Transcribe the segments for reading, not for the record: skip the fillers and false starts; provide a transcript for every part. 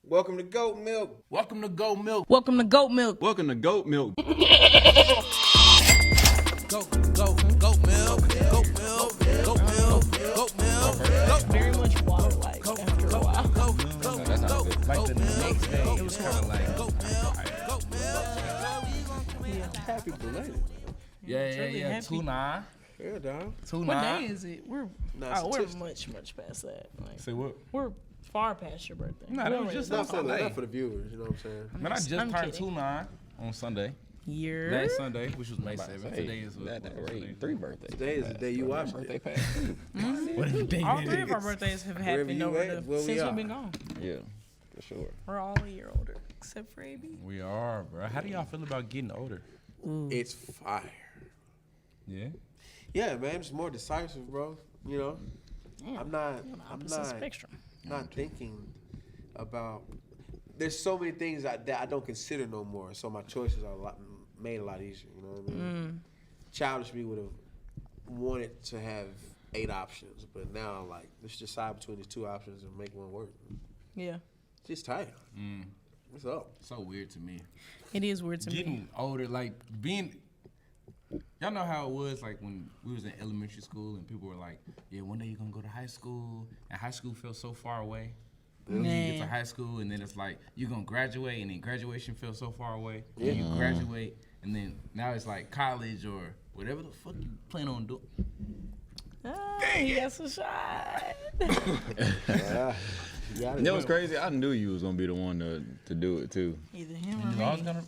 Welcome to Goat Milk. Welcome to Goat Milk. Welcome to Goat Milk. Welcome to Goat Milk. Goat Milk. Goat Milk. Goat Milk. Goat Milk. Very much water-like after a while. That's not good. Like the next day, it was kind of like. Happy belated. Yeah. Happy. 2-9. Yeah, dog. 2-9. What day is it? We're it's much past that. Like, Say what? we're far past your birthday. Nah, that was just Not for, Sunday. not for the viewers, you know what I'm saying? Man, I just I'm turned kidding. 2-9 on Sunday. Year. Last Sunday, which was May 7th. Today is that right. 3 birthdays. Today is the day you watched Birthday it. pass. Whatever day All that three of our is. birthdays have Wherever happened you over at, where we since are. we've been gone. Yeah, for sure. We're all a year older, except for AB. We are, bro. How do y'all feel about getting older? It's fire. Yeah. Yeah, man, it's more decisive, bro. You know, Yeah. I'm not Spectrum. not thinking about. There's so many things that I don't consider no more. So my choices are made a lot easier. You know what I mean? Childish me would have wanted to have 8 options, but now like let's decide between these 2 options and make one work. Yeah. It's just tight. What's up? So weird to me. It is weird to me. Getting older, like being. Y'all know how it was like when we was in elementary school and people were like, "Yeah, one day you're gonna go to high school," and high school felt so far away. And then you get to high school and then it's like you're gonna graduate and then graduation feels so far away. Yeah. And you graduate and then now it's like college or whatever the fuck you plan on doing. He got a shot. Yeah, That was crazy. I knew you was gonna be the one to do it too. Either him or You know, I was me. gonna.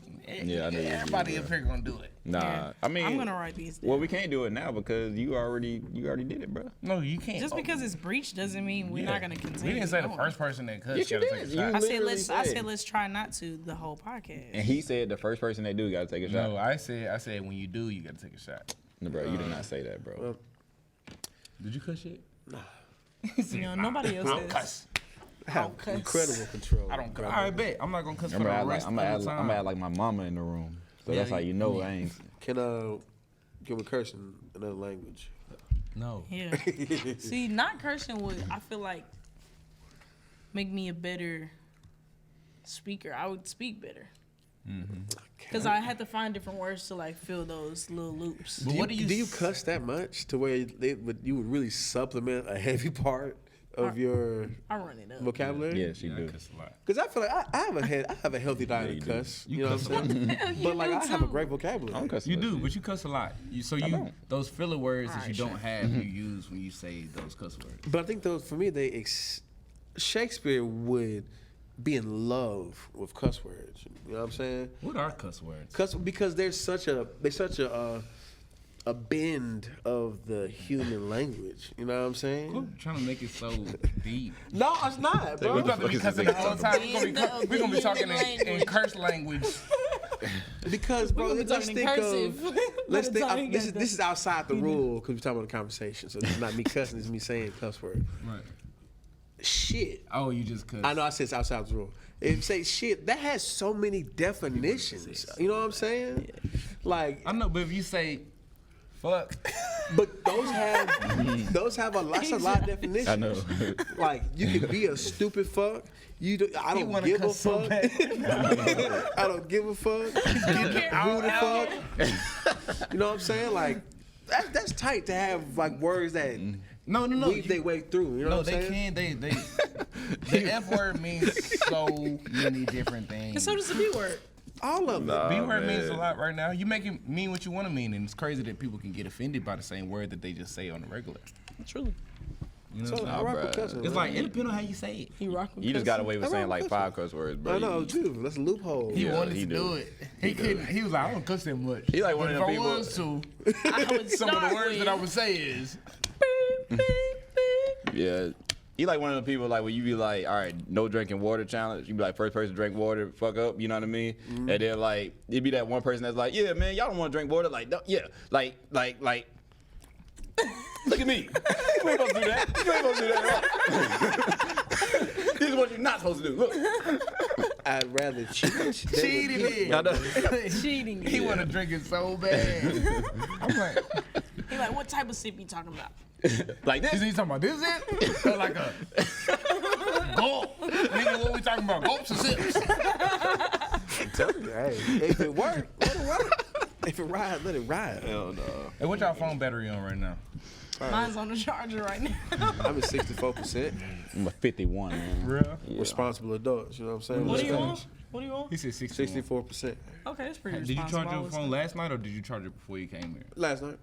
Yeah, I knew you was Everybody gonna up here gonna do it. Nah, Yeah. I mean, I'm gonna write these down. well, we can't do it now because you already did it, bro. No, you can't. Just because it's breached doesn't mean we're not gonna continue. We didn't say the going. first person that cut Yes, you gotta take a did. shot. I said literally let's. I said let's try not to the whole podcast. And he said the first person they do got to take a shot. No, I said when you do, you gotta take a shot. No, bro, you did not say that, bro. Did you cut shit? You know, nobody else I don't says. cuss. I have cuss. incredible control. I don't cuss. All right, bet. I'm not gonna cuss for I'm the gonna rest of add the time. I'm gonna add like my mama in the room, so that's how you know I ain't. Can we curse in another language? No. Yeah. See, not cursing would, I feel like, make me a better speaker. I would speak better. Because I had to find different words to like fill those little loops. But what do you cuss that much to where you would really supplement a heavy part of your I run it up. vocabulary? Yeah, she I do. cuss a lot. Because I feel like I have a healthy diet you of do. cuss. You You know cuss what I'm saying? Hell, you But like do I have a too. great vocabulary. I don't cuss You much. do, but you cuss a lot. don't. Those filler words that you Alright, don't have, you use when you say those cuss words. But I think those for me, Shakespeare would be in love with cuss words. You know what I'm saying? What are cuss words? Because there's such a bend of the human language. You know what I'm saying? Quit trying to make it so deep. No, it's not, bro. We're about to be cussing the whole time. We're gonna be talking in Language. curse language. Because, bro, We're let's talking in think cursive. of. By Let's the think. time you This got is this is outside the rule because we're talking about a conversation. So this is not me cussing. This is me saying cuss word. Right. Shit. Oh, you just cuss. I know I said it's outside the rule. If say shit, that has so many definitions. You know what I'm saying? Like, I know, but if you say fuck, but those have that's a lot of definitions. I know. Like, you can be a stupid fuck. I he don't wanna give a cuss so fuck. bad. I don't give a fuck. Who the fuck? You know what I'm saying? Like, that's tight to have like words that No. weave their way through. You know No, what I'm they saying? can. The F word means so many different And things. so does the B word. All of them. Nah. B word man. means a lot right now. You make it mean what you want to mean, and it's crazy that people can get offended by the same word that they just say on the regular. Truly. You know So what I I'm rock bruh. with cussing. It's man. like it depends on how you say it. He rock with You just got cussing. away with saying like 5 cuss words, bro. I know too. That's a loophole. He Yeah, wanted he to do. do it. He couldn't. He was like, I don't cuss that much. He like one But of them if people- I was to, I would some of the start words with, that I would say is, beep, beep, beep. Yeah. He like one of the people like when you be like, all right, no drinking water challenge. You be like first person to drink water, fuck up. You know what I mean? And then like it be that one person that's like, yeah, man, y'all don't want to drink water. Like, no, yeah, like. Look at me. You ain't supposed to do that. You ain't supposed to do that. This is what you're not supposed to do. Look. I'd rather cheat. cheating it. I know. Cheating. He want to drink it so bad. I'm like, He like, what type of sip you talking about? Like is this. he talking about this? It or like a Gulp. Nigga, what we talking about? Gulps or sips? I'm telling you, hey, if it work, let it work. If it ride, let it ride. Hell no. Hey, what y'all phone battery on right now? Mine's on the charger right now. I'm at 64%. I'm a 51, man. Real? Yeah. Responsible adults, you know what I'm saying? What do you Respect. want? What do you want? He said 64. 64%. Okay, that's pretty Did you responsible. charge your phone last night or did you charge it before you came here? Last night.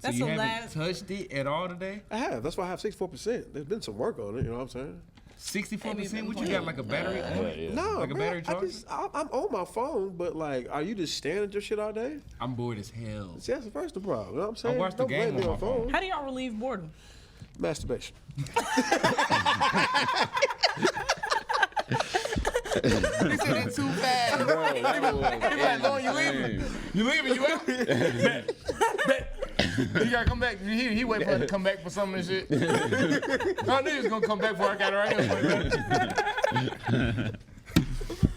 That's so you the haven't last. touched it at all today? I have. That's why I have 64%. There's been some work on it, you know what I'm saying? 64%? What you got, like a battery on it? Yeah. No, Like a bro, battery charger? I'm on my phone, but like, are you just staring at your shit all day? I'm bored as hell. See, that's the first problem. You know what I'm saying? watch the Don't game blame me on my phone. How do y'all relieve boredom? Masturbation. He said it too fast. Bro, that was like, Lord, you insane. leaving? You leaving? You out? Bet. You gotta come back. He wait for her to come back for some of this shit. I knew he was gonna come back before I got it right here.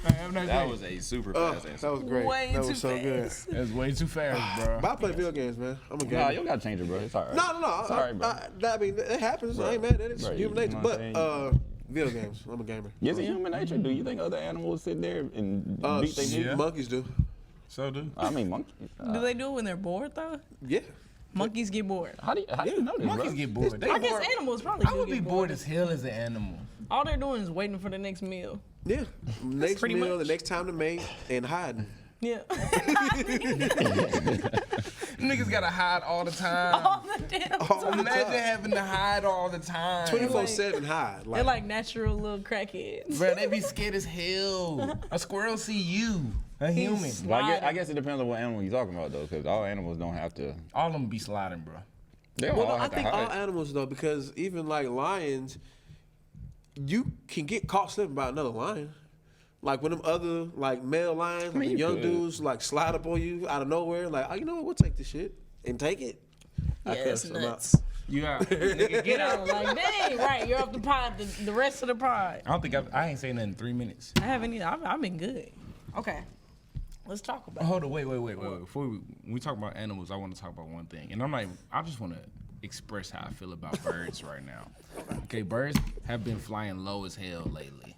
Have a nice That day. was a super fast answer. That was great. Way that too was so fast. That's way too fast, bro. good. But I play video games, man. I'm a gamer. Nah, you don't gotta change it, bro. It's alright. No. Sorry, bro. I mean, it happens. Bro. I ain't mad at it. It's Bro, human you nature. know But what I'm video games. I'm a gamer. Is it human nature? Do you think other animals sit there and beat their yeah. meat? Monkeys do. So do. I mean, monkeys. Do they do it when they're bored though? Yeah. Monkeys get bored. How do you know this, Monkeys bro? get bored. They I guess bored. animals probably I do would get be bored as hell as an animal. All they're doing is waiting for the next meal. Yeah. Next pretty meal, much. the next time to mate, and hiding. Yeah. Niggas gotta hide all the time. All the damn All the Imagine time. having to hide all the time. 24/7 hide. They're like natural little crackheads. Bro, they be scared as hell. A squirrel see you, a human. But I guess it depends on what animal you're talking about, though, because all animals don't have to. All of them be sliding, bro. They don't Well, all no, I have to think all hide. animals though, because even like lions, you can get caught slipping by another lion. Like when them other like male lions, like mean, the you young could. dudes like slide up on you out of nowhere, like, oh, you know what, we'll take this shit and take it. Yeah, it's cuss, I'm out. nuts. You got nigga, get out. Like, dang, right, you're off the pod, the rest of the pod. I don't think I ain't saying nothing in 3 minutes. I haven't either. I've been good. Okay, let's talk about it. Hold on, wait. Before we talk about animals, I want to talk about one thing, and I just want to express how I feel about birds right now. Okay, birds have been flying low as hell lately.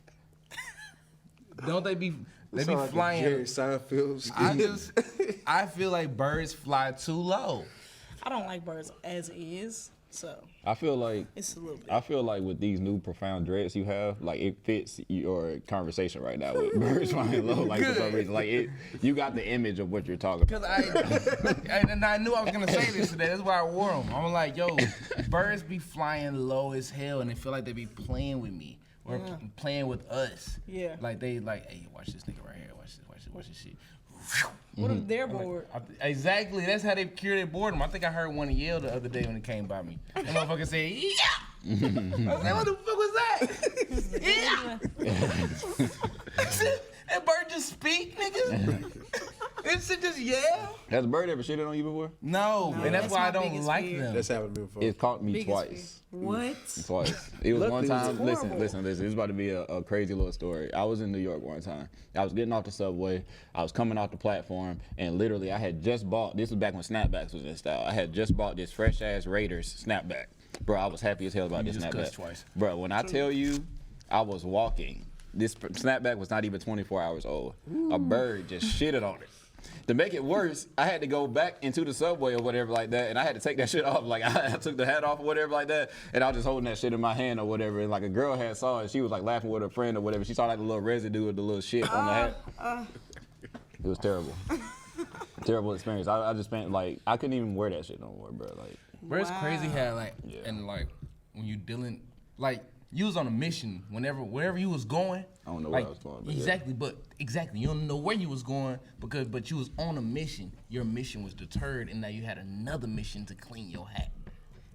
Don't they be? They be Sound like a flying. Jerry Seinfeld skit. I feel like birds fly too low. I don't like birds as is, so I feel like it's a little bit. I feel like with these new profound dreads you have, like it fits your conversation right now with birds flying low. Like for some reason, like you got the image of what you're talking about. Because I knew I was gonna say this today. That's why I wore them. I'm like, yo, birds be flying low as hell, and they feel like they be playing with me or playing with us. Yeah. Like they like, hey, watch this nigga right here. Watch this shit. What if they're bored? Exactly. That's how they cure their boredom. I think I heard one yell the other day when it came by me. That motherfucker said, yeah. I was like, what the fuck was that? Yeah. That bird just speak, nigga. That shit just yell. Has a bird ever shitted on you before? No, and that's that's why my I don't biggest like fear. them. That's happened to me before. It caught me Biggest twice. What? Twice. It was one Luckily, it was time. horrible. Listen. This is about to be a crazy little story. I was in New York one time. I was getting off the subway. I was coming off the platform, and literally, I had just bought. This was back when snapbacks was in style. I had just bought this fresh ass Raiders snapback. Bro, I was happy as hell about You this just snapback. cussed twice. Bro, when I tell you, I was walking. This snapback was not even 24 hours old. A bird just shitted on it. To make it worse, I had to go back into the subway or whatever like that, and I had to take that shit off. Like I took the hat off or whatever like that, and I was just holding that shit in my hand or whatever. And like a girl had saw it, she was like laughing with her friend or whatever. She saw like the little residue of the little shit on the hat. It was terrible. Terrible experience. I just spent like I couldn't even wear that shit no more, bro. Like Bro, it's crazy how like Yeah. and like when you dealing like you was on a mission wherever you was going. I don't know like, where I was going, but yeah. Exactly. You don't know where you was going but you was on a mission. Your mission was deterred, and now you had another mission to clean your hat.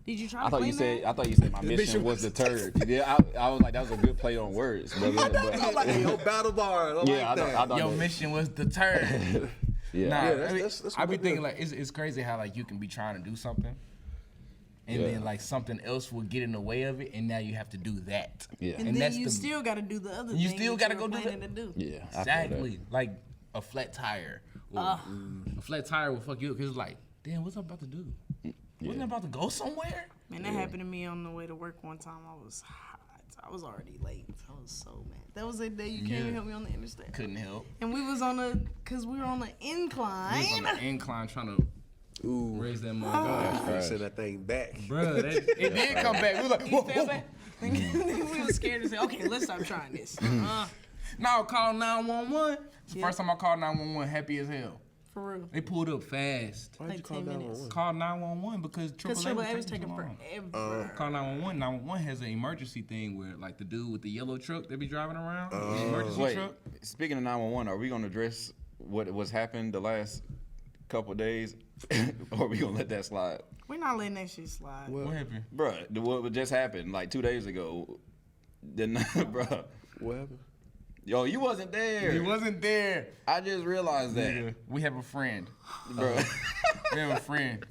Did you try to I thought clean you said that? I thought you said my mission was deterred. Yeah, I was like that was a good play on words. But, I'm like, yo, battle bar. I yeah, like that. I thought Your that- mission was deterred. Yeah. Nah, Yeah, I that's be what thinking good. like it's crazy how like you can be trying to do something, and Yeah. then like something else will get in the way of it, and now you have to do that. Yeah. And, And then that's you the- still got to do the other thing. You still got gotta to go do that. To do. Yeah. I feel that. Exactly. Like a flat tire. Or a flat tire will fuck you up because it's like, damn, what's I about to do? Wasn't I about to go somewhere? Man, that happened to me on the way to work one time. I was hot. I was already late. I was so mad. That was the day you came and helped me on the interstate. Couldn't help. And we was cause we were on the incline. We was on the incline trying to raise that motherfucker. Send that thing back. Bruh, it did come back. We was like, You fell back? We was scared to say, okay, let's stop trying this. No, call 911. It's the first time I called 911, happy as hell. For real. They pulled up fast. Why'd you call 10 minutes. 911? Called 911 because AAA was taking taking long. forever. Call 911. 911 has an emergency thing where, like, the dude with the yellow truck they be driving around, the emergency Wait, truck. speaking of 911, are we gonna address what's happened the last couple of days, or are we gonna let that slide? We're not letting that shit slide. What happened? Bruh, what just happened like 2 days ago? Bruh. What happened? Yo, you wasn't there. He wasn't there. I just realized that. Nigga, we have a friend. Bro. We have a friend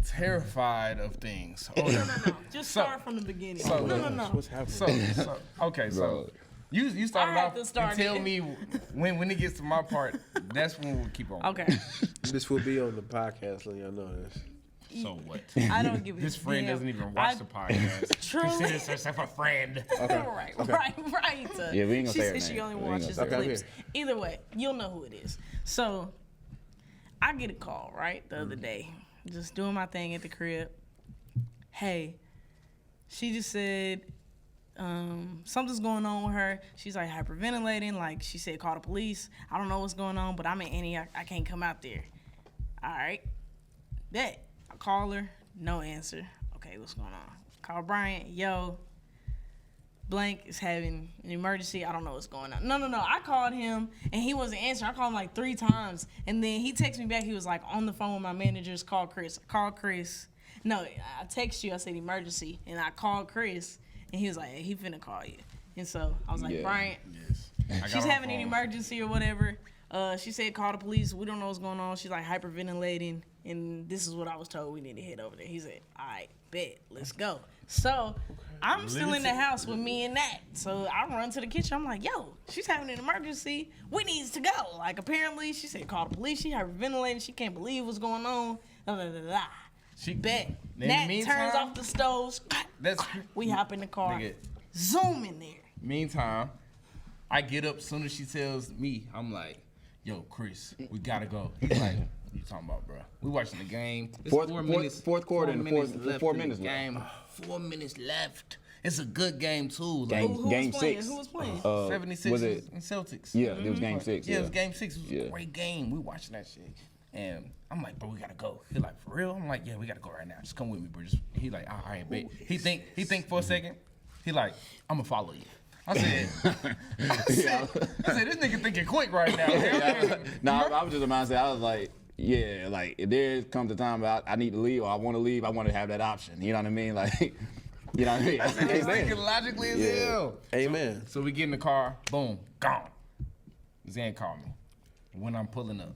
terrified of things. Oh, No. Just start from the beginning. No. What's happening? So you started I had off to start and tell it. me when it gets to my part, that's when we'll keep on. Okay. This will be on the podcast, let y'all know this. So what? I don't give a This friend damn. doesn't even watch the podcast. Truly. Considers herself a friend. Right. Yeah, we ain't gonna She say her said she name. only We ain't watches gonna the say her clips. Either way, you'll know who it is. So, I get a call, right, the other day. Just doing my thing at the crib. Hey, she just said something's going on with her. She's like hyperventilating. Like she said, call the police. I don't know what's going on, but I'm in Antioch. I can't come out there. All right. Bet. I call her. No answer. Okay, what's going on? Call Brian. Yo, blank is having an emergency. I don't know what's going on. No. I called him, and he wasn't answering. I called him like 3 times, and then he texted me back. He was like, on the phone with my managers. Call Chris. I called Chris. No, I text you. I said emergency, and I called Chris, and he was like, hey, he finna call you. And so I was like, Yeah. Brian, Yes. she's having an emergency or whatever. She said call the police. We don't know what's going on. She's like hyperventilating, and this is what I was told. We need to head over there. He said, all right, bet, let's go. So I'm still in the house with me and Nat. So I run to the kitchen. I'm like, yo, she's having an emergency. We needs to go. Like apparently she said call the police. She hyperventilating. She can't believe what's going on. She Bet. In the Nat meantime, turns off the stoves. That's We hop in the car. Nigga. Zoom in there. Meantime, I get up soon as she tells me. I'm like, yo, Chris, we gotta go. He's like, what you talking about, bro? We watching the game. It's Fourth quarter and 4 minutes left. Game. 4 minutes left. It's a good game too. Game- Who Game was playing? 6. Who was playing? 76 was it? and Celtics. Yeah, it was game 6. Yeah, it was game 6. It was Yeah. a great game. We watching that shit. And I'm like, bro, we gotta go. He like, for real? I'm like, yeah, we gotta go right now. Just come with me, bro. He like, all right, babe. He think for a second. He like, I'm gonna follow you. I said, this nigga thinking quick right now. I was just about to say, I was like, yeah, like if there comes a time I need to leave or I want to leave, I want to have that option. You know what I mean? Like, you know what I mean? That's He's thinking logically as hell. Amen. So we get in the car, boom, gone. Zan called me when I'm pulling up.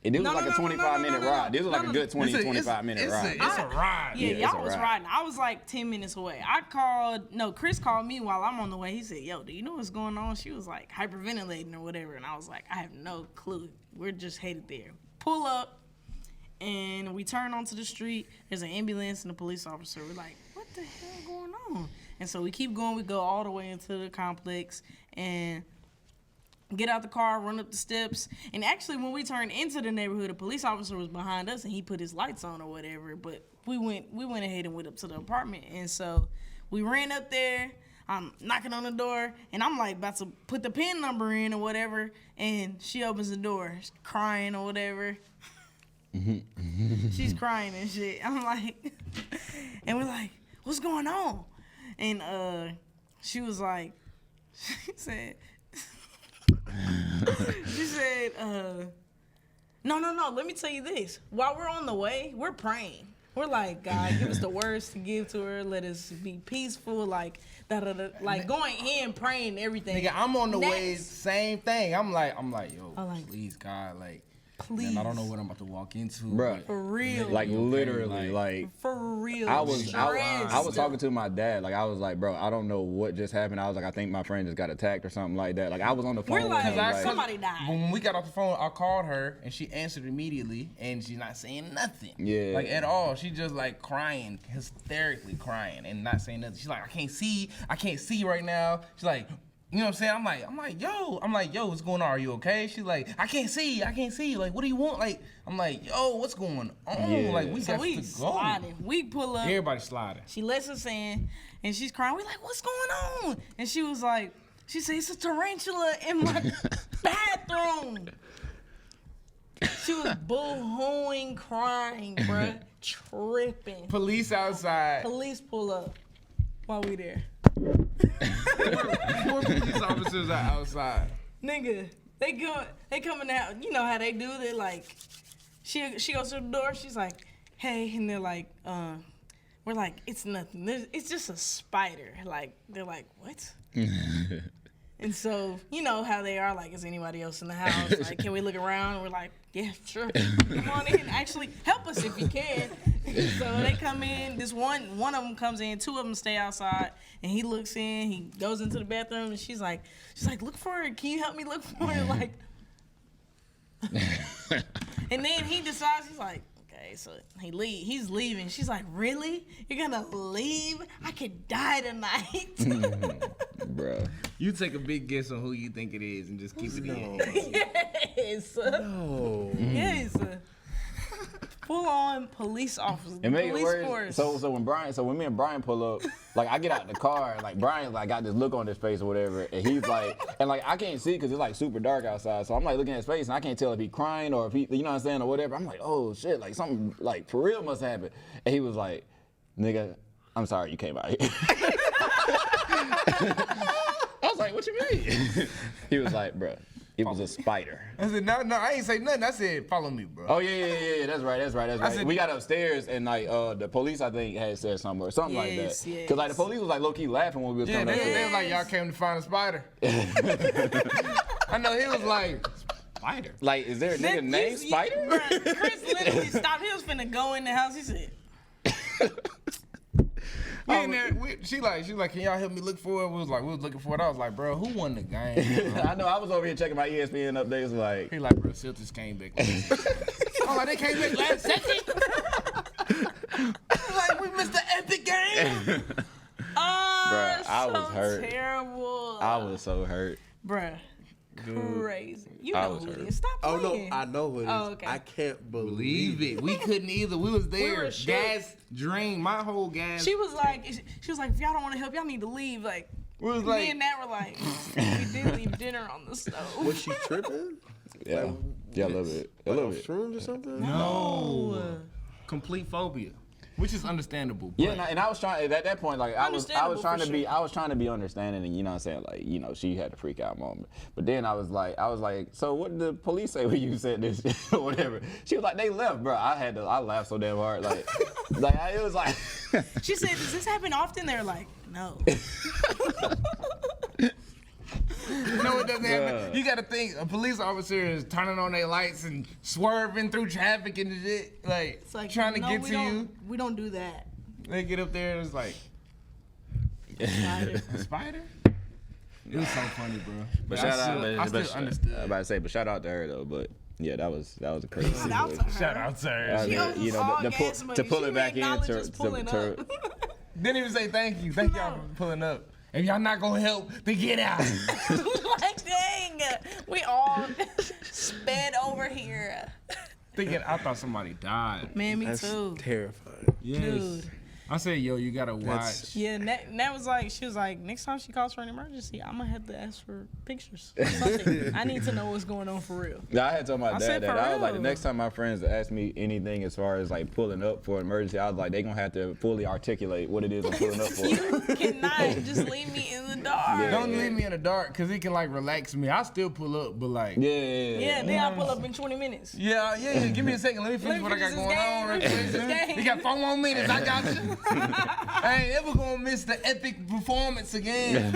And this was No, like no, a no, 25-minute no, ride. This was like no, a good 20, 25-minute ride. It's a ride. Yeah, Yeah, it's y'all a was ride. riding. I was like 10 minutes away. Chris called me while I'm on the way. He said, yo, do you know what's going on? She was like hyperventilating or whatever. And I was like, I have no clue. We're just headed there. Pull up, and we turn onto the street. There's an ambulance and a police officer. We're like, what the hell going on? And so we keep going. We go all the way into the complex and get out the car, run up the steps. And actually, when we turned into the neighborhood, a police officer was behind us, and he put his lights on or whatever. But we went ahead and went up to the apartment. And so we ran up there. I'm knocking on the door, and I'm like about to put the PIN number in or whatever. And she opens the door, she's crying or whatever. She's crying and shit. I'm like, and we're like, what's going on? And she was like, she said, no, let me tell you this. While we're on the way, we're praying. We're like, God, give us the words to give to her. Let us be peaceful. Like, like going in, praying, everything. Nigga, I'm on the way, same thing. I'm like, yo, I like- please, God, like, Please. Man, I don't know what I'm about to walk into. Bruh. For real. Like literally, like For real. I was Stressed. talking to my dad. Like I was like, bro, I don't know what just happened. I was like, I think my friend just got attacked or something like that. Like I was on the phone. We're with him, like, like, somebody died. When we got off the phone, I called her and she answered immediately, and she's not saying nothing. Yeah. Like at all. She just like crying, hysterically crying, and not saying nothing. She's like, I can't see right now. She's like, you know what I'm saying? I'm like, yo, what's going on? Are you okay? She's like, I can't see. Like, what do you want? Like, I'm like, yo, what's going on? Yeah. Like, we So got we to go. sliding. We pull up. Everybody sliding. She lets us in, and she's crying. We're like, what's going on? And she was like, she said, it's a tarantula in my bathroom. She was boo-hooing, crying, bruh, tripping. Police outside. Police pull up while we there. Four police officers are outside. Nigga, they coming out. You know how they do it. Like, she goes to the door. She's like, hey, and they're like, we're like, it's nothing. It's just a spider. Like, they're like, what? And so, you know how they are. Like, is anybody else in the house? Like, can we look around? And we're like, yeah, sure. Come on in. Actually, help us if you can. So they come in. This one of them comes in. Two of them stay outside. And he looks in. He goes into the bathroom. And she's like, look for it. Can you help me look for it? Like, and then he decides, he's like, okay, so he's leaving. She's like, really? You're gonna leave? I could die tonight. bro. You take a big guess on who you think it is and just keep it in. Yes. No. Yes. Full on police officer. And make it Police worse. force. So when me and Brian pull up, like I get out the car, and like Brian like got this look on his face or whatever, and he's like, and like I can't see because it's like super dark outside, so I'm like looking at his face and I can't tell if he crying or if he, you know what I'm saying, or whatever. I'm like, oh shit, like something like for real must happen. And he was like, nigga, I'm sorry you came out here. I was like, what you mean? He was like, bruh, it was a spider. I said, no, I ain't say nothing. I said, follow me, bro. Oh yeah, that's right. We got upstairs and like the police I think had said something or something like that. Yes. Cause like the police was like low key laughing when we was Yeah, coming they upstairs. was like, y'all came to find a spider. I know he was like, spider. Like, is there a nigga named Spider? Bruh, Chris literally stopped. He was finna go in the house. He said, We in there, she like, can y'all help me look for it? We was looking for it. I was like, bro, who won the game? I know. I was over here checking my ESPN updates. Like, He like, bro, Celtics came back. I'm like, they came back last second. Like, we missed the epic game. bruh, I was hurt. Terrible. I was so hurt. Bruh. Crazy. You I know was who it hurt. is. Stop Oh playing. no, I know who it is. Oh, okay. I can't Believe it. We couldn't either. We was there. were shook. Gas drained. My whole gas. She was like, if y'all don't want to help, y'all need to leave. Like, We was me like, and Nat were like, we did leave dinner on the stove. Was she tripping? Yeah, yeah, a little bit. A little bit. Shrooms or something? no. Complete phobia. Which is understandable. Yeah, but- and I was trying at that point, like I was Understandable trying to for be, sure. I was trying to be understanding, and you know what I'm saying, like you know, she had a freak out moment. But then I was like, so what did the police say when you said this or whatever? She was like, they left, bro. I laughed so damn hard, like, it was like. She said, does this happen often? They're like, no. No, it doesn't happen. You gotta think, a police officer is turning on their lights and swerving through traffic and shit, like, It's like, trying to no, get we to don't- you. We don't do that. They get up there and it's like, Spider. a spider? It was so funny, bro. But I shout still, out, I still understood. I was about to say, but shout out to her though. But yeah, that was a crazy Shout out to situation. her. Shout out to her. I She mean, owes you us know, all to gas pull- money. to pull She it back in acknowledges to- pulling to- up. Didn't even say thank you. Thank y'all for pulling up. If y'all not gonna help, then get out. Like, dang, we all sped over here. Thinking, I thought somebody died. Man, me That's too. terrifying. Yes. Dude. I said, yo, you gotta That's- watch. Yeah, Nat was like, she was like, next time she calls for an emergency, I'm gonna have to ask for pictures. Or something. I need to know what's going on for real. Yeah, I had told my I dad said that. for I was like, the real. next time my friends ask me anything as far as like pulling up for an emergency, I was like, they gonna have to fully articulate what it is I'm pulling up for. You cannot just leave me in the dark. Don't leave me in the dark, cause it can like relax me. I still pull up, but like, Yeah, then I'll pull up in 20 minutes. yeah. Give me a second. Let me finish what I got finish going this on. game. Real Finish this quick. game. We got 4 more minutes. I got you. I ain't ever gonna miss the epic performance again.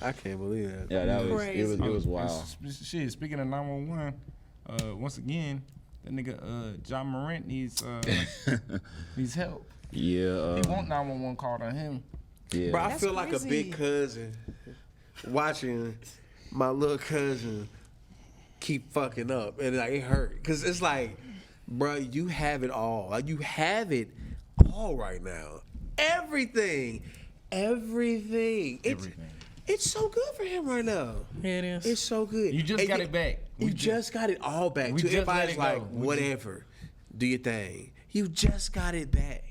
I can't believe that. Yeah, that was Crazy. it was wild. Shit, speaking of 911, once again, that nigga Ja Morant needs help. Yeah. He want 911 called on him. Yeah. Bro, I That's feel like a crazy. big cousin watching my little cousin keep fucking up, and like it hurt, cause it's like, bro, you have it all. Like you have it all right now. Everything. It's so good for him right now. Yeah, it is. It's so good. You just And got it back. You just got it all back. we Too. just let Everybody's it like, go. We whatever, do your thing. You just got it back.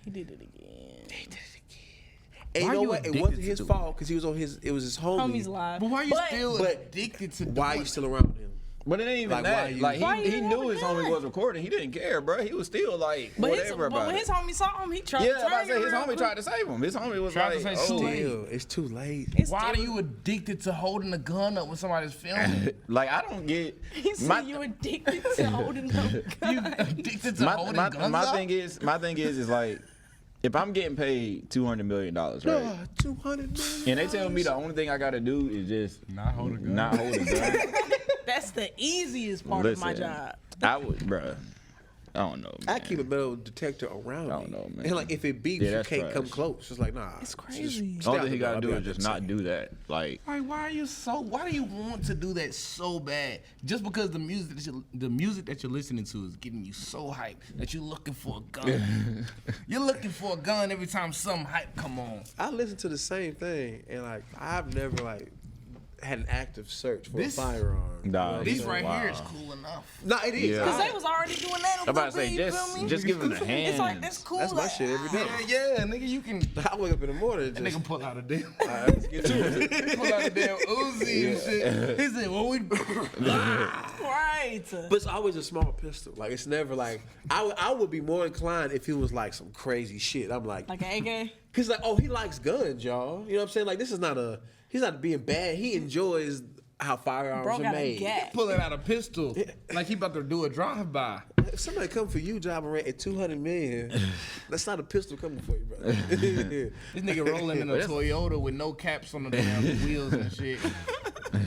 He did it again. He did it again. And Why you know you what? It addicted wasn't to his it? fault because he was on it was his Homie's live. But why you still but addicted to why are doing you still around him? But it ain't even Like, why that. you- Like Why he you knew never his homie done? was recording. He didn't care, bro. He was still like But whatever about when it. his homie saw him, he tried to Yeah, turn I say it his real homie quick. tried to save him. His homie was Tried to like, say, oh. "Too late." Still, it's too late. It's Why are still- you addicted to holding a gun up when somebody's filming? Like I don't get. He said my- you addicted to holding up You guns. addicted to holding guns my up? thing is like, if I'm getting paid $200 million, right? 200 million. And they tell me the only thing I gotta do is just Not hold a gun. not hold a gun. That's the easiest part of my job. I would, bruh. I don't know, man. I keep a metal detector around I don't me. know, man. And like if it beeps, Yeah, you that's can't come trash. close. It's like nah. It's crazy. just All stay out that he the door. gotta I'll do be is out just there not do that. Like, Like, why do you want to do that so bad? Just because the music that you're listening to is getting you so hyped that you're looking for a gun. You're looking for a gun every time some hype come on. I listen to the same thing, and like I've never like had an active search for This- a firearm. You know Nah, what I'm This saying? right here Wow. is cool enough. No, it is. Yeah. Because they was already doing that. I'm about to say, just give him the hand. It's like, that's cool. That's my shit every day. Yeah, nigga, you can. I wake up in the morning That and just nigga pull out a damn. let's get to it. pull out a damn Uzi and shit. He said, "Well, we." Right. But it's always a small pistol. Like it's never like I would be more inclined if it was like some crazy shit. I'm like Like an AK? cause like oh he likes guns, y'all. You know what I'm saying? Like this is not he's not being bad. He enjoys how firearms Bro are got a made. gat. Pulling out a pistol like he about to do a drive-by. If somebody come for you, Ja Morant, at 200 million, that's not a pistol coming for you, brother. This nigga rolling in a Toyota with no caps on the damn wheels and shit.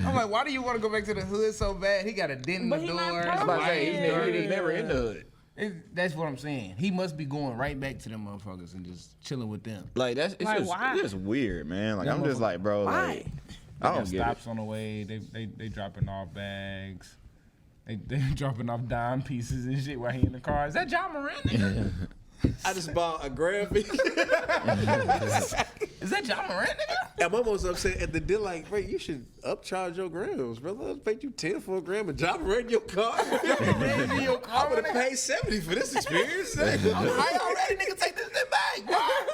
I'm like, why do you want to go back to the hood so bad? He got a dent in But the he not door. proud I'm about to say, Yeah. he's never in the hood. That's what I'm saying. He must be going right back to them motherfuckers and just chilling with them. Like it's Like, why? just weird, man. Like That I'm just motherfucker- like, bro, Why? like They I got don't get it. stops on the way. They dropping off bags. They dropping off dime pieces and shit while he in the car. Is that Ja Morant? Nigga? I just bought a graphic. Is that Ja Morant? Nigga? And my mom's upset at the deal. Like, wait, you should upcharge your grams, brother. I paid you 10 for a gram and Ja Morant in your car. I would have paid 70 for this experience. I'm high already, nigga. Take this shit back. Why?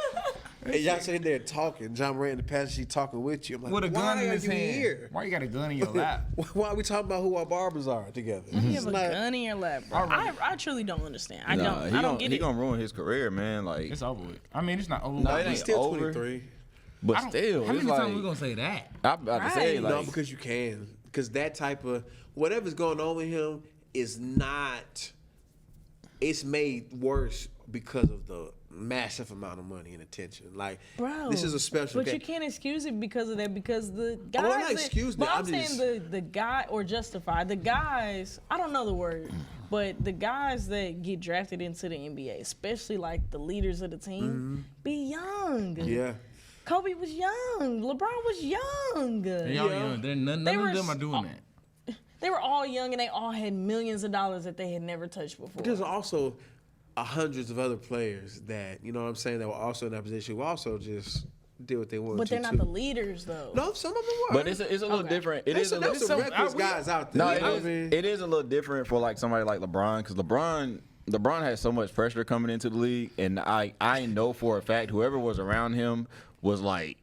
And y'all sitting there talking. Ja Morant in the passenger seat talking with you. I'm like, With a gun why in are his you hand. here? Why you got a gun in your lap? Why are we talking about who our barbers are together? You It's have a not- gun in your lap, bro. I truly don't understand. I Nah, don't get he it. gonna ruin his career, man. Like, It's over with. I mean, it's not over. No, with. it ain't He's still over. 23. but I don't- still, how it's many like times we gonna say that? I'm about to say, Right. like, No, because you can. Because that type of whatever's going on with him is not. It's made worse because of the massive amount of money and attention. Like, Bro, this is a special. But you case. can't excuse it because of that. Because the guys, I'm not excusing but it, I'm I'm saying just- the guy or justify the guys. I don't know the word, but the guys that get drafted into the NBA, especially like the leaders of the team, be young. Yeah. Kobe was young. LeBron was young. They all young. None They of were them are doing that. They were all young and they all had millions of dollars that they had never touched before. There's also hundreds of other players that, you know what I'm saying, that were also in that position who also just did what they wanted But to. they're not the leaders though. No, some of them were. but it's a little different. It is a There's little. some reckless guys out there. No, you know what I mean? it is a little different for like somebody like LeBron, because LeBron has so much pressure coming into the league, and I know for a fact whoever was around him was like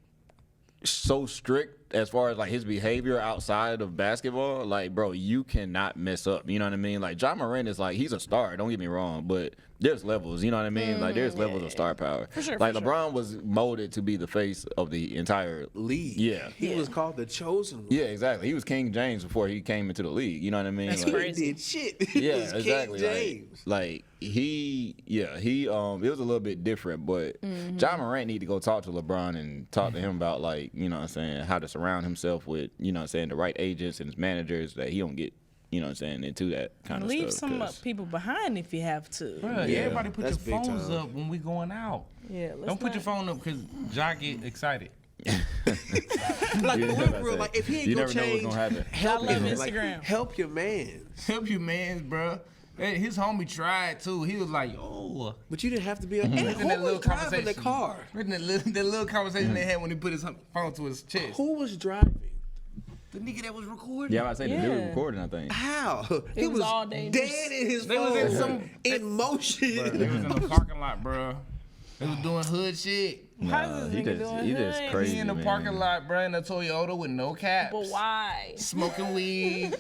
so strict as far as like his behavior outside of basketball. Like, bro, you cannot mess up. You know what I mean? Like, Ja Morant is like, he's a star. Don't get me wrong, but there's levels. You know what I mean? Like, there's levels of star power. For sure, Like, for sure. LeBron was molded to be the face of the entire League. Yeah. He Yeah. was called the chosen one. Yeah, exactly. He was King James before he came into the league. You know what I mean? That's Like, crazy. He did shit. He yeah, was King exactly. James. Like he it was a little bit different, but Ja Morant need to go talk to LeBron and talk to him about, like, you know what I'm saying, how to surround himself with, you know what I'm saying, the right agents and his managers, that he don't get, you know what I'm saying, into that kind of Leave stuff. some 'cause- people behind if you have to. Bruh, Yeah, everybody put your that's big phones time. up when we going out. Yeah, let's Don't put your not- phone up because Ja get excited. Like, Yeah, for that's what I real, said. like if he ain't You gonna never know what's change, gonna happen. help I love him. Instagram. Like, help your man. Help your mans, bruh. Hey, his homie tried too. He was like, "Oh." But you didn't have to be. And Imagine who that was little driving the conversation. car? That little conversation they had when he put his phone to his chest. Who was driving? The nigga that was recording. Yeah, I say the dude Yeah. recording, I think. How? He was all dangerous. dead in his They phone, was in some- in motion. Bruh, they was in the parking lot, bruh. They was doing hood shit. How's this he nigga just, doing he just hood? crazy, He in the man. parking lot, bruh, in a Toyota with no caps. But why? Smoking weed,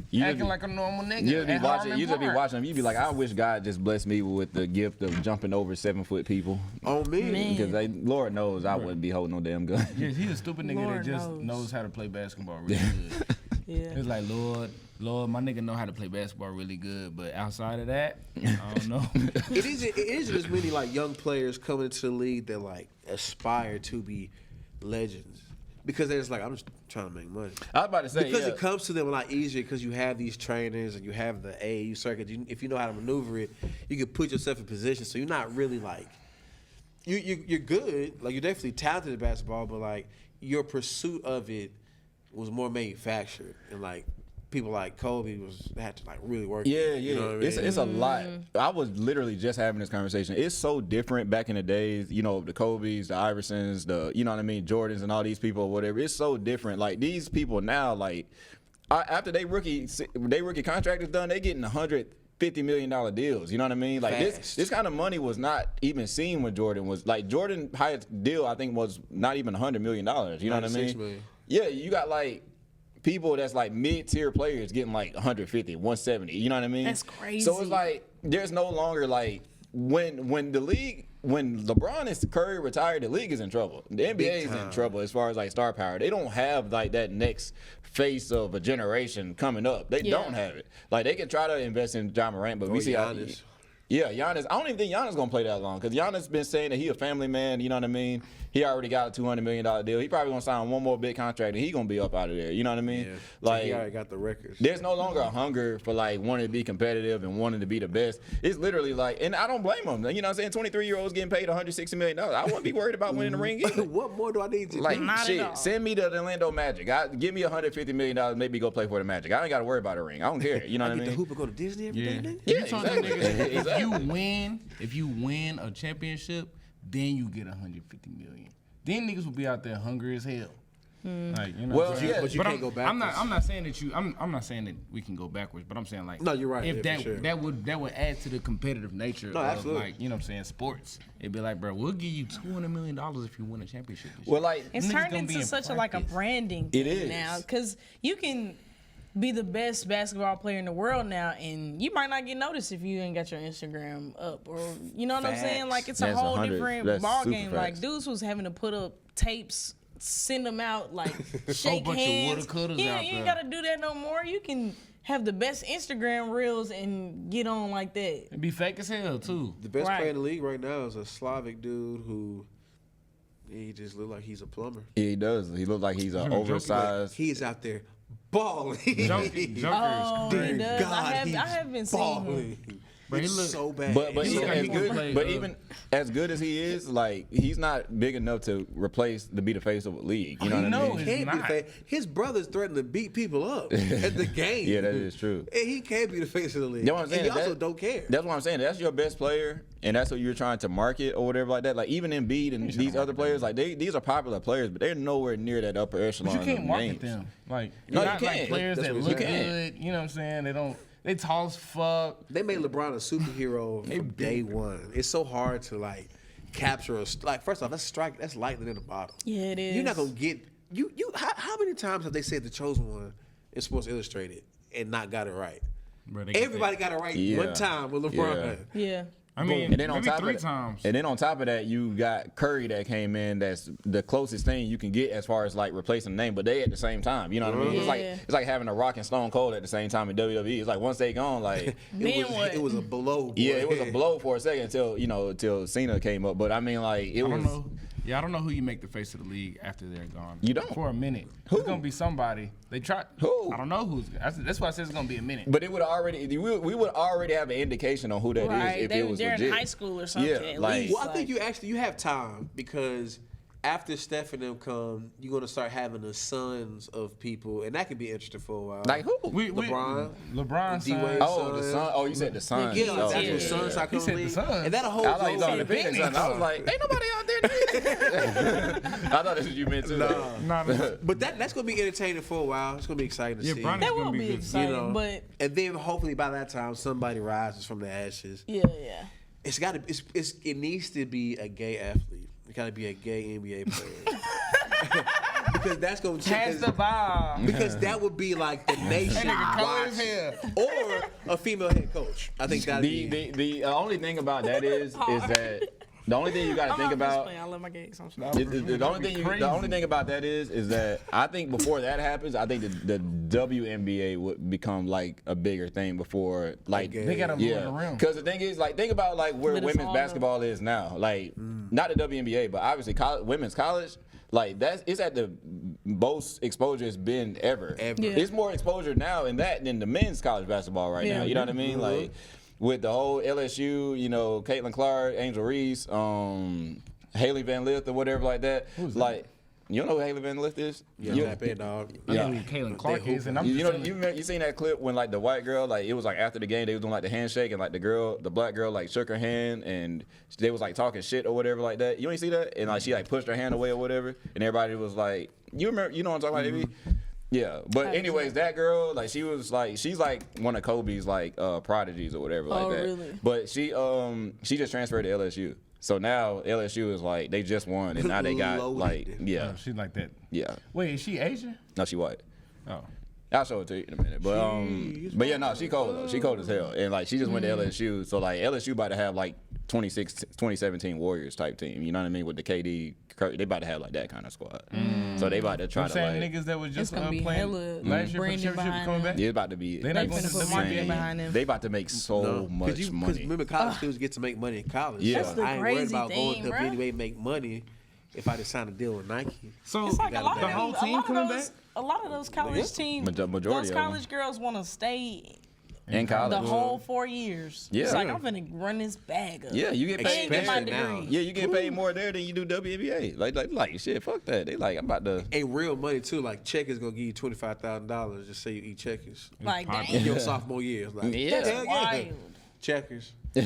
You just acting be- like a normal nigga. You just be at watching. Harmon You just be Park. watching him. You be like, I wish God just blessed me with the gift of jumping over 7-foot people, On me. Man. because Lord knows I wouldn't be holding no damn gun. Yeah, he's a stupid nigga Lord that just knows. knows how to play basketball really good. Yeah. It's like, Lord, my nigga know how to play basketball really good, but outside of that, I don't know. It isn't as many like young players coming into the league that like aspire to be legends because they're just like, I'm just trying to make money. I was about to say, Because yeah. it comes to them a lot easier because you have these trainers and you have the AAU circuit. If you know how to maneuver it, you can put yourself in position. So you're not really like you're good. Like you're definitely talented at basketball, but like your pursuit of it was more manufactured and like people like Kobe had to like really work. Yeah, it, yeah. You know what I mean? It's a lot. I was literally just having this conversation. It's so different back in the days, the Kobe's, the Iversons, you know what I mean, Jordans and all these people or whatever. It's so different. Like these people now, like after they rookie contract is done, they getting $150 million deals. You know what I mean? Like Fast. this kind of money was not even seen when Jordan was like Jordan highest deal I think was not even $100 million. You know what I 96 mean? million. Yeah, you got like people that's like mid-tier players getting like 150, 170. You know what I mean? That's crazy. So it's like there's no longer like when LeBron and Curry retire, the league is in trouble. The NBA is in time. trouble as far as like star power. They don't have like that next face of a generation coming up. They Yeah. don't have it. Like they can try to invest in Ja Morant, but we Or see how. Giannis. Yeah, Giannis. I don't even think Giannis gonna play that long because Giannis been saying that he a family man. You know what I mean? He already got a $200 million deal. He probably gonna sign one more big contract and he gonna be up out of there. You know what I mean? Yeah. Like he already got the records. there's no longer a hunger for like wanting to be competitive and wanting to be the best. It's literally like, and I don't blame them. You know what I'm saying? 23-year-olds getting paid $160 million. I wouldn't be worried about winning the ring either. What more do I need to Like do? Not at shit, all. send me to the Orlando Magic. Give me $150 million, maybe go play for the Magic. I ain't got to worry about a ring. I don't care. You know what I Get the mean? hoop and go to Disney every day, nigga? Yeah, You told them exactly. niggas, Exactly. if you win a championship, then you get $150 million. Then niggas will be out there hungry as hell. Like, you know Well, what I'm saying? yeah, but you But can't go I'm backwards. not saying that I'm not saying that we can go backwards, but I'm saying like No, you're right, If yeah, for sure. that would add to the competitive nature No, of absolutely. like, you know what I'm saying, sports. It'd be like, bro, we'll give you $200 million if you win a championship this Well, year. like, It's Niggas turned gonna be into in such a like a practice. branding It thing is. now because you can be the best basketball player in the world now and you might not get noticed if you ain't got your Instagram up or you know what I'm saying? Facts. Like it's a That's whole 100 different that's ball super game. Like facts. dudes was having to put up tapes, send them out, like shake bunch of hands. woulda, couldas Yeah, out you ain't there. gotta do that no more. You can have the best Instagram reels and get on like that. It'd be fake as hell too. The best Right. player in the league right now is a Slavic dude who he just look like he's a plumber. he does. He looks like he's an Jokic, oversized. He is out there balling. Joker Oh, is he crazy. does. I haven't seen him. balling. But he It's look- so bad. But He even look like as he can good, play, but even as good as he is, like he's not big enough to replace to be the face of a league. You know what I No, mean? he's Can't be not. the face. His brothers threatened to beat people up at the game. Yeah, that is true. And he can't be the face of the league. You know what I'm saying? And he also That- don't care. That's what I'm saying. That's your best player, and that's what you're trying to market or whatever like that. Like even Embiid and these other players, like these are popular players, but they're nowhere near that upper echelon. But you can't of market names. them. Like No, you not like can't. players That's that what look he's saying. good. You know what I'm saying? They tall as fuck. They made LeBron a superhero from day one. It's so hard to like capture a like. First off, that's lightning in a bottle. Yeah, it is. You're not gonna get you. How many times have they said the chosen one in Sports Illustrated and not got it right? Bro, they get Everybody got it right Yeah. one time with LeBron. Yeah. I mean, And then on maybe top three of that, times. and then on top of that, you got Curry that came in. That's the closest thing you can get as far as like replacing the name. But they at the same time, you know what I mean? Yeah. It's like having a Rock and Stone Cold at the same time in WWE. It's like once they gone, like Then what? It was a blow. Boy. yeah, it was a blow for a second until Cena came up. But I mean, like it I was. don't know. Yeah, I don't know who you make the face of the league after they're gone. You don't. For a minute. Who? It's gonna be somebody. They try. Who? I don't know who's. That's why I said it's gonna be a minute. But it would already we would already have an indication on who that is Right, if it was they're legit. in high school or something. Yeah, at like- least, Well, I think you have time because after Steph and them come, you're gonna start having the sons of people, and that could be interesting for a while. Like who? LeBron's D-Wade. son. Oh, the son. Oh, you said the son. Yeah, Oh, that's yeah. what sons start He coming said the league. Suns. And that'll hold I thought you was on the over. Phoenix son. I was like, ain't nobody out there. I thought that's what you meant too. Nah, But that's gonna be entertaining for a while. It's gonna be exciting to Yeah, see. Bron is that gonna will be be good. exciting, You know, but and then hopefully by that time somebody rises from the ashes. yeah. It needs to be a gay athlete. It gotta be a gay NBA player. Because that's gonna Pass the ball. because that would be like the nation That nigga cold as watching. hell. Or a female head coach. I think that'd be The only thing about that is that the only thing you got to think about. I love my games. I'm Nah, sorry. The only thing about that is that I think before that happens, I think the WNBA would become like a bigger thing before like They gotta move in the rim. Because the thing is like think about like where But it's women's all basketball is now, like not the WNBA, but obviously women's college. Like it's at the most exposure it's been ever. Ever. Yeah. It's more exposure now in that than the men's college basketball right Yeah. now. You know what I mean? Like with the whole LSU, you know, Caitlin Clark, Angel Reese, Haley Van Lith or whatever like that. Who's like you don't know who Haley Van Lith is? yeah, You- tap in, dog. I Yeah. know who Caitlin Clark is, and I'm you know, just you seen that clip when like the white girl, like it was like after the game, they was doing like the handshake, and like the black girl like shook her hand, and they was like talking shit or whatever like that. You ain't see that? And like she like pushed her hand away or whatever, and everybody was like, you remember? You know what I'm talking about, AB? Yeah, but anyways, that girl, like she was like, she's like one of Kobe's like prodigies or whatever like that. Really? But she just transferred to LSU. So now LSU is like they just won, and now they got Loaded. like Oh, she's like that. yeah. Wait, is she Asian? No, she white. Oh. I'll show it to you in a minute. But yeah, no, she cold though. She cold as hell. And like she just went to LSU. So like LSU about to have like 2017 Warriors type team. You know what I mean? With the KD, they about to have like that kind of squad. So they about to try I'm to saying like. niggas that was It's just gonna be playing hella last year for the branding championship behind coming them. back. Yeah, it's about to be. They not finna going put to marketing the behind them. They about to make so much Because money. remember, college students get to make money in college. Yeah. So That's the I ain't worried crazy about going thing, to bruh. NBA and make money if I just sign a deal with Nike. So It's like a lot the of whole those, team coming back. a lot of those college teams, Majority those of them. college girls want to stay In college. the whole 4 years. Yeah. It's like I'm finna run this bag up. Yeah, you get paid and get my Especially now. degree. Yeah, you get paid more there than you do WNBA. Like shit, fuck that. They like I'm about to. And real money too. Like Checkers gonna give you $25,000 just say you eat Checkers. Like popular. dang, Your sophomore year. Like, Yeah. hell wild. Checkers. My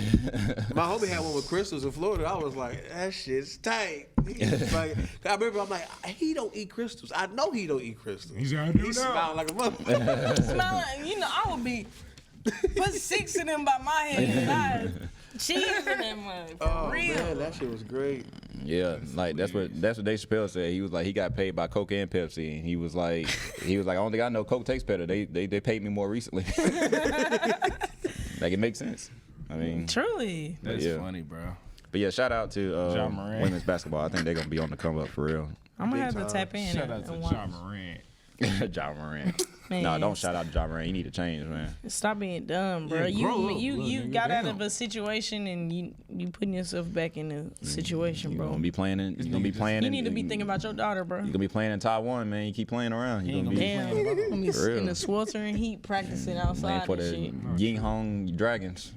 homie had one with crystals in Florida. I was like, that shit's tight. He was like, I remember, I'm like, he don't eat crystals. I know he don't eat crystals. He's like, I do He now. smiled like a motherfucker. Smell like, you know, I would be put 6 of them by my head and I cheese in that mug for Oh real. man, that shit was great. Yeah, like that's what Dave Chappelle said. He was like he got paid by Coke and Pepsi, and he was like I don't think I know Coke tastes better. They paid me more recently. Like it makes sense. I mean, Truly. That's Yeah. funny, bro. but yeah, shout out to Ja Morant. women's basketball. I think they're gonna be on the come up for real. I'm gonna Big have to time. tap in Shout and, out to and Ja watch. Morant. Ja Morant. Man, No, don't shout out to Ja Morant. You need to change, man. Stop being dumb, bro. Yeah, grow up, you little nigga, got out damn. of a situation and you putting yourself back in a situation, You bro. gonna be playing in. You gonna be playing. You in- need to be thinking about your daughter, bro. You gonna be playing in Taiwan, man. You keep playing around. You ain't gonna be gonna Damn, playing I'm gonna be For real. in the sweltering heat practicing playing outside for and the shit. Ying Hong Dragons.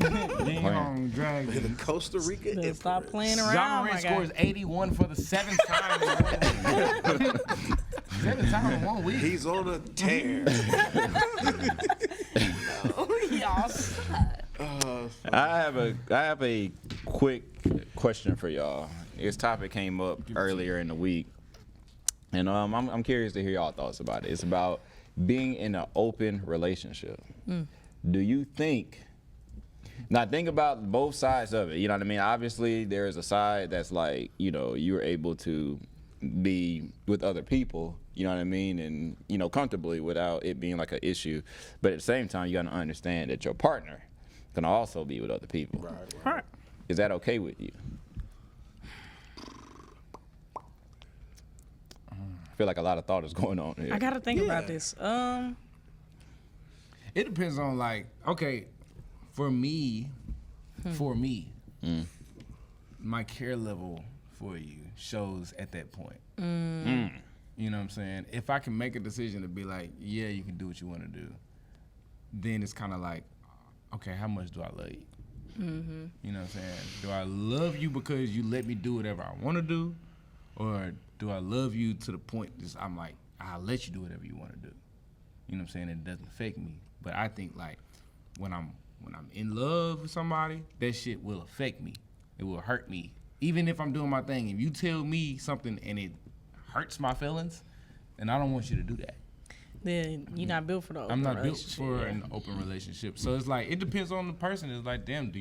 Ying Hong Dragon. Costa Rica. Better stop Emperors. playing Ja around, my Morant guy. scores 81 for the 7th time in 1 week. 7th time in 1 week. He's on a tear. Y'all. I have a quick question for y'all. This topic came up earlier in the week, and I'm curious to hear y'all thoughts about it. It's about being in an open relationship. Do you think? Now think about both sides of it. You know what I mean? Obviously, there is a side that's like, you know, you're able to be with other people, you know what I mean, and comfortably without it being like an issue. But at the same time, you gotta understand that your partner can also be with other people. Right. Is that okay with you? I feel like a lot of thought is going on here. I gotta think about this. It depends on okay, for me, my care level for you shows at that point. You know what I'm saying? If I can make a decision to be like, yeah, you can do what you want to do, then it's kind of like, okay, how much do I love you? You know what I'm saying? Do I love you because you let me do whatever I want to do? Or do I love you to the point that I'm like, I'll let you do whatever you want to do? You know what I'm saying? It doesn't affect me. But I think like when I'm in love with somebody, that shit will affect me. It will hurt me. Even if I'm doing my thing, if you tell me something and it hurts my feelings, then I don't want you to do that. Then you're not built for the open I'm not built relationship. for an open relationship. So it's like, it depends on the person. It's like, damn,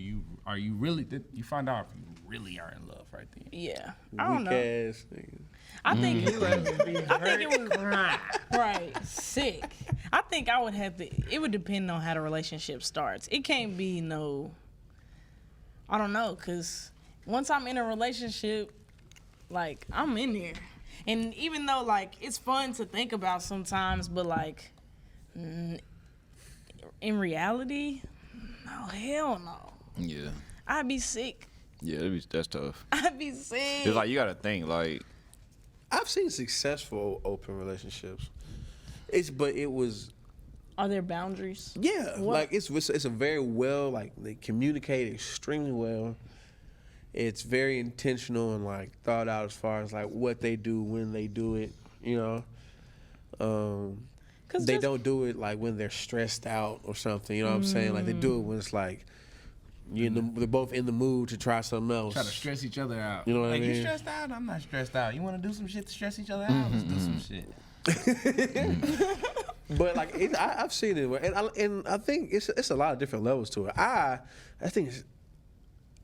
are you really, you find out if you really are in love right then. Yeah. I don't know. Weak-ass nigga. I think it would right, sick. I think I would have to. It would depend on how the relationship starts. It can't be no. I don't know, cause once I'm in a relationship, like I'm in there, and even though like it's fun to think about sometimes, but like in reality, no, hell no. Yeah. I'd be sick. Yeah, that's tough. I'd be sick. It's like you gotta think like. I've seen successful open relationships. But it was. Are there boundaries? Yeah, What? like it's a very well, like they communicate extremely well. It's very intentional and like thought out as far as like what they do when they do it. You know, they don't do it like when they're stressed out or something. You know what I'm saying? Like they do it when it's like they're both in the mood to try something else. Try to stress each other out. You know what I like, mean? You stressed out? I'm not stressed out. You want to do some shit to stress each other out? Let's do some shit. But like I've seen it, and I think it's a lot of different levels to it. I think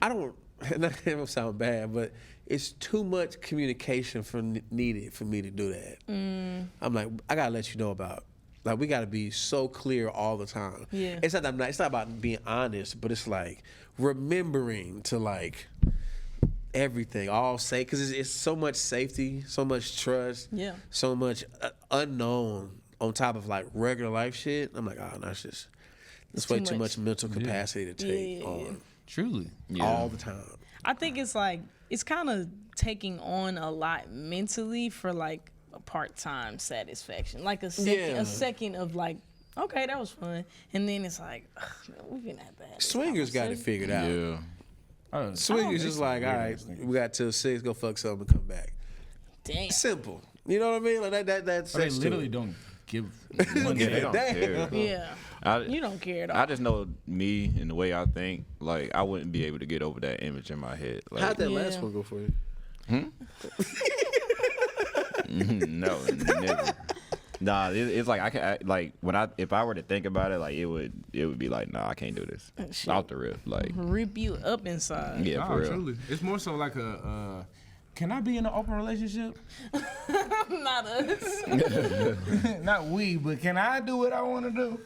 I don't. That don't sound bad, but it's too much communication needed for me to do that. I'm like, I gotta let you know about. Like we gotta be so clear all the time. Yeah. It's not about being honest, but it's like remembering to like everything, all safe, because it's so much safety, so much trust, so much unknown on top of like regular life shit. I'm like, oh no, it's way too much mental capacity to take on. Truly. All the time. I think it's like it's kind of taking on a lot mentally for like a part-time satisfaction, like a second of like, okay, that was fun, and then it's like, we've been at that. Swingers got it figured out. Yeah. Swingers is like, all right, we got till 6, go fuck something and come back. Damn. Simple. You know what I mean? Like that's They literally don't give one Yeah, they damn. don't care. Yeah. You don't care at all. I just know me and the way I think. Like I wouldn't be able to get over that image in my head. Like, how'd that last one go for you? No, never. Nah, it's like if I were to think about it, like it would be like, nah, I can't do this. Shit. Off the rip, like Rip you up inside. yeah, Nah, for real. truly. It's more so like a, can I be in an open relationship? Not us. Not we, but can I do what I want to do?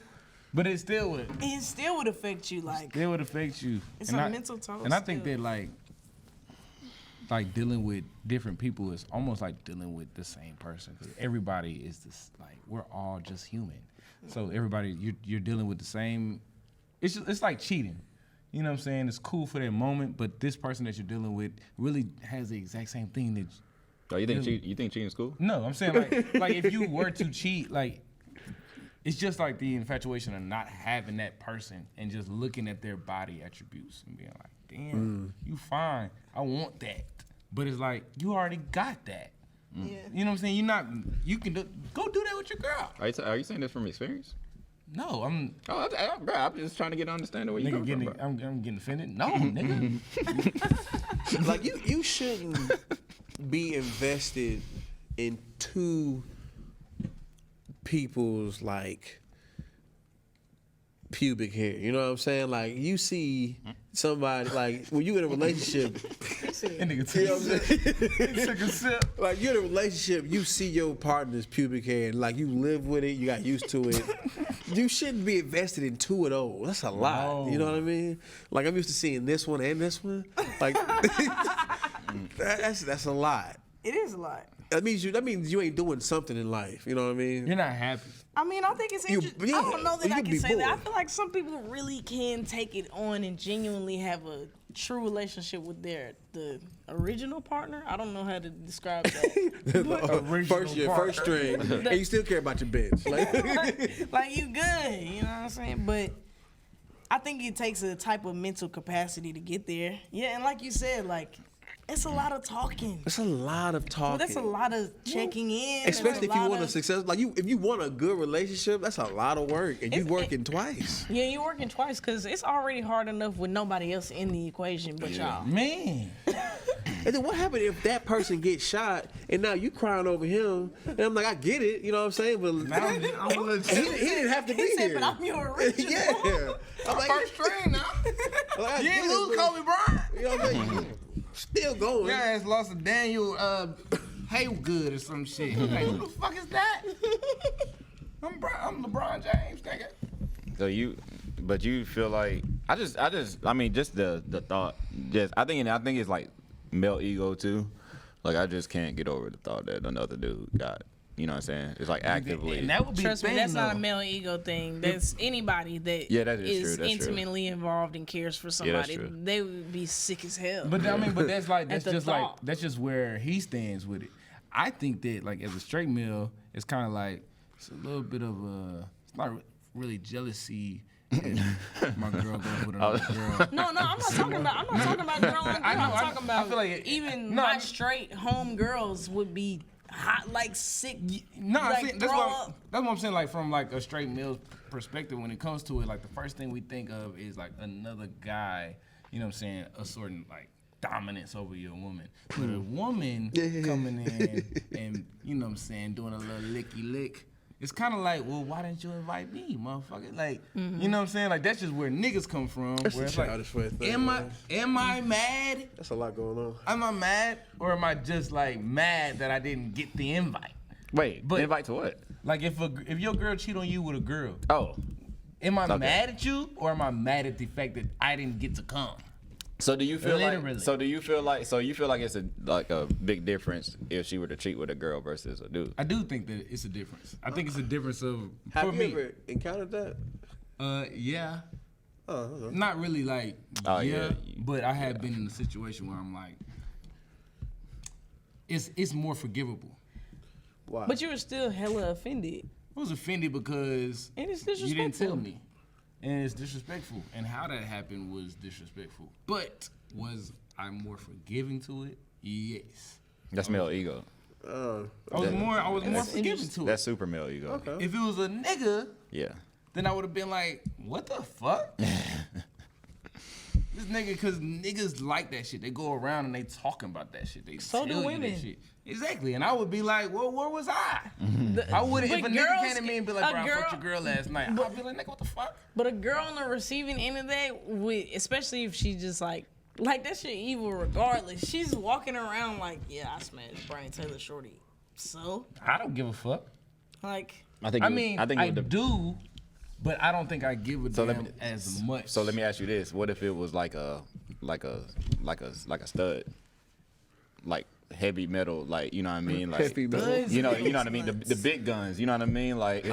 But it still would. It still would affect you. Like It would affect you. it's And a I- mental toll. And I think still. that like dealing with different people is almost like dealing with the same person. 'Cause everybody is this, like, we're all just human. So everybody, you're dealing with the same. It's like cheating. You know what I'm saying? It's cool for that moment, but this person that you're dealing with really has the exact same thing that. Oh, you think cheating is cool? No, I'm saying like if you were to cheat, like it's just like the infatuation of not having that person and just looking at their body attributes and being like, damn, you fine. I want that. But it's like you already got that. Yeah. You know what I'm saying? You can go do that with your girl. Are you saying this from experience? No, I'm Bro, I'm just trying to get an understanding where you nigga come getting from. Bro. I'm getting offended. No, nigga. Like you shouldn't be invested in two people's like pubic hair. You know what I'm saying? Like you see somebody like when you in a relationship. That nigga You know what I'm saying? took a sip. Like you're in a relationship, you see your partner's pubic hair, and like you live with it, you got used to it. You shouldn't be invested in two of those. That's a lot. No. You know what I mean? Like I'm used to seeing this one and this one. Like that's a lot. It is a lot. That means you ain't doing something in life. You know what I mean? You're not happy. I mean, I think it's You- interesting. yeah, I don't know that you I could can be say that. I bored. feel like some people really can take it on and genuinely have a true relationship with the original partner. I don't know how to describe that. First string, and you still care about your bitch. Like you good, you know what I'm saying? But I think it takes a type of mental capacity to get there. Yeah, and like you said, like it's a lot of talking. It's a lot of talking. Well, that's a lot of checking in. Especially if you want a success, if you want a good relationship, that's a lot of work, and you working twice. Yeah, you're working twice because it's already hard enough with nobody else in the equation but y'all. Man. And then what happened if that person gets shot and now you crying over him? And I'm like, I get it, you know what I'm saying? But he didn't have to be He said, here. but I'm your original. Yeah. I'm like, First string now. Like, You ain't lose Kobe Bryant. You know what I'm saying? Still going. Your ass lost to Daniel Haygood or some shit. Like, who the fuck is that? I'm LeBron James, nigga. So you feel like I mean, just the thought, I think it's like male ego too. Like I just can't get over the thought that another dude got. You know what I'm saying? It's like actively. And that would be Trust the me, thing, that's not a though. male ego thing. That's anybody that That is is true. That's intimately involved and cares for somebody. true. They would be sick as hell. But I mean, that's just where he stands with it. I think that like as a straight male, it's kind of like it's a little bit of it's not really jealousy. If my girl goes with another girl. No, I'm not talking about girl on girl. I'm talking about I feel like my straight home girls would be hot, like sick. No, like, see, that's what I'm saying. Like from like a straight male's perspective, when it comes to it, like the first thing we think of is like another guy. You know what I'm saying? A certain like dominance over your woman. But a woman coming in and you know what I'm saying, doing a little licky lick. It's kind of like, well, why didn't you invite me, motherfucker? Like, you know what I'm saying? Like, that's just where niggas come from. That's where a it's like, childish way of thinking, am I mad? That's a lot going on. Am I mad? Or am I just, like, mad that I didn't get the invite? Wait, But- invite to what? Like, if your girl cheat on you with a girl, Oh, am I Okay. mad at you? Or am I mad at the fact that I didn't get to come? so do you feel Literally. you feel like it's a big difference if she were to cheat with a girl versus a dude? I do think that it's a difference. I think it's a difference of, Have for you me. ever encountered that? Yeah. Oh, okay. Not really like, Oh, yeah. but I have been in a situation where I'm like, it's more forgivable. Wow. But you were still hella offended. I was offended because And it's you didn't disrespectful. tell me. And it's disrespectful. And how that happened was disrespectful. But was I more forgiving to it? Yes. That's male ego. I was more forgiving to it. That's super male ego. Okay. If it was a nigga, Yeah. then I would have been like, what the fuck? This nigga, because niggas like that shit. They go around and they talking about that shit. They So do tell you women. that shit. Exactly. And I would be like, well, where was I? I would if a But nigga girls- came to me and be like, bro, a I fucked your girl- girl last night. I'd be like, nigga, what the fuck? But a girl on the receiving end of that, especially if she just like that shit evil regardless. She's walking around like, yeah, I smashed Brian Taylor Shorty. So, I don't give a fuck. like, I think. I do, but I don't think I give a So damn as much. So let me ask you this: what if it was like a stud, like heavy metal, like you know what I mean, like Heavy metal. you know what I mean, the big guns, you know what I mean, like.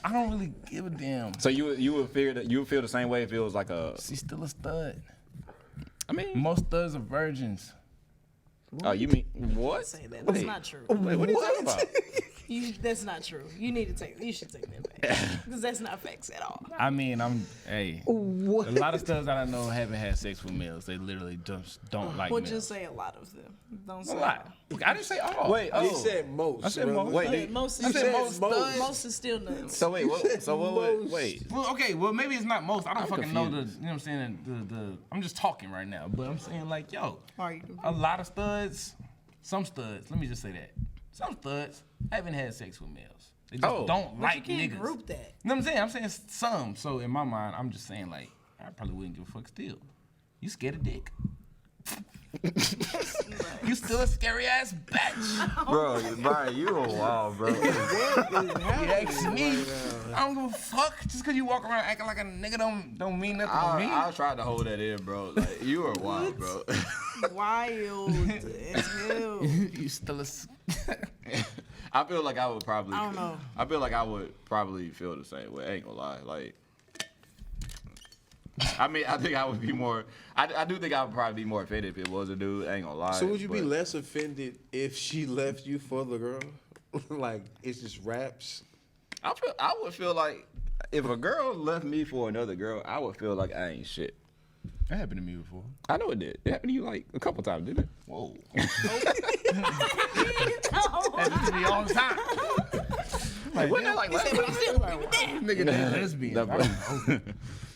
I don't really give a damn. So you would feel the same way if it was like a. She's still a stud. I mean, Most studs are virgins. oh, you mean what? say that. That's Wait. not true. Wait, what are you talking about? That's not true. You should take that back. Because that's not facts at all. I mean, a lot of studs that I know haven't had sex with males. They literally just don't like Well, males. just say a lot of them. Don't say a lot. I didn't say all. Wait, He oh. said most. I said bro. most. Wait, But most I is said most most. studs. most is still none. So wait, what? So what? Wait. Well, okay, well maybe it's not most. I don't I'm fucking know confused. you know what I'm saying? The I'm just talking right now, but I'm saying like, yo, Are you a lot of studs, some studs, let me just say that. Some studs haven't had sex with males. They just Oh. don't But you like can't niggas. group that. You know what I'm saying? I'm saying some. So in my mind, I'm just saying like, I probably wouldn't give a fuck still. You scared of dick. You still a scary ass bitch. Bro, Brian, you a wild, bro. You ask me, I don't give a fuck. Just cause you walk around acting like a nigga don't mean nothing to me. I tried to hold that in, bro. Like you are wild, bro. Wild as hell. You still a I feel like I would probably. I don't know. I feel like I would probably feel the same way. I ain't gonna lie. Like, I mean, I think I would be more. I do think I would probably be more offended if it was a dude. I ain't gonna lie. So would you be less offended if she left you for the girl? Like it's just raps. I would feel like if a girl left me for another girl, I would feel like I ain't shit. That happened to me before. I know it did. It happened to you like a couple times, didn't it? Whoa. Happens to me all the time. Like, wasn't that like last time? Nigga, that's lesbian.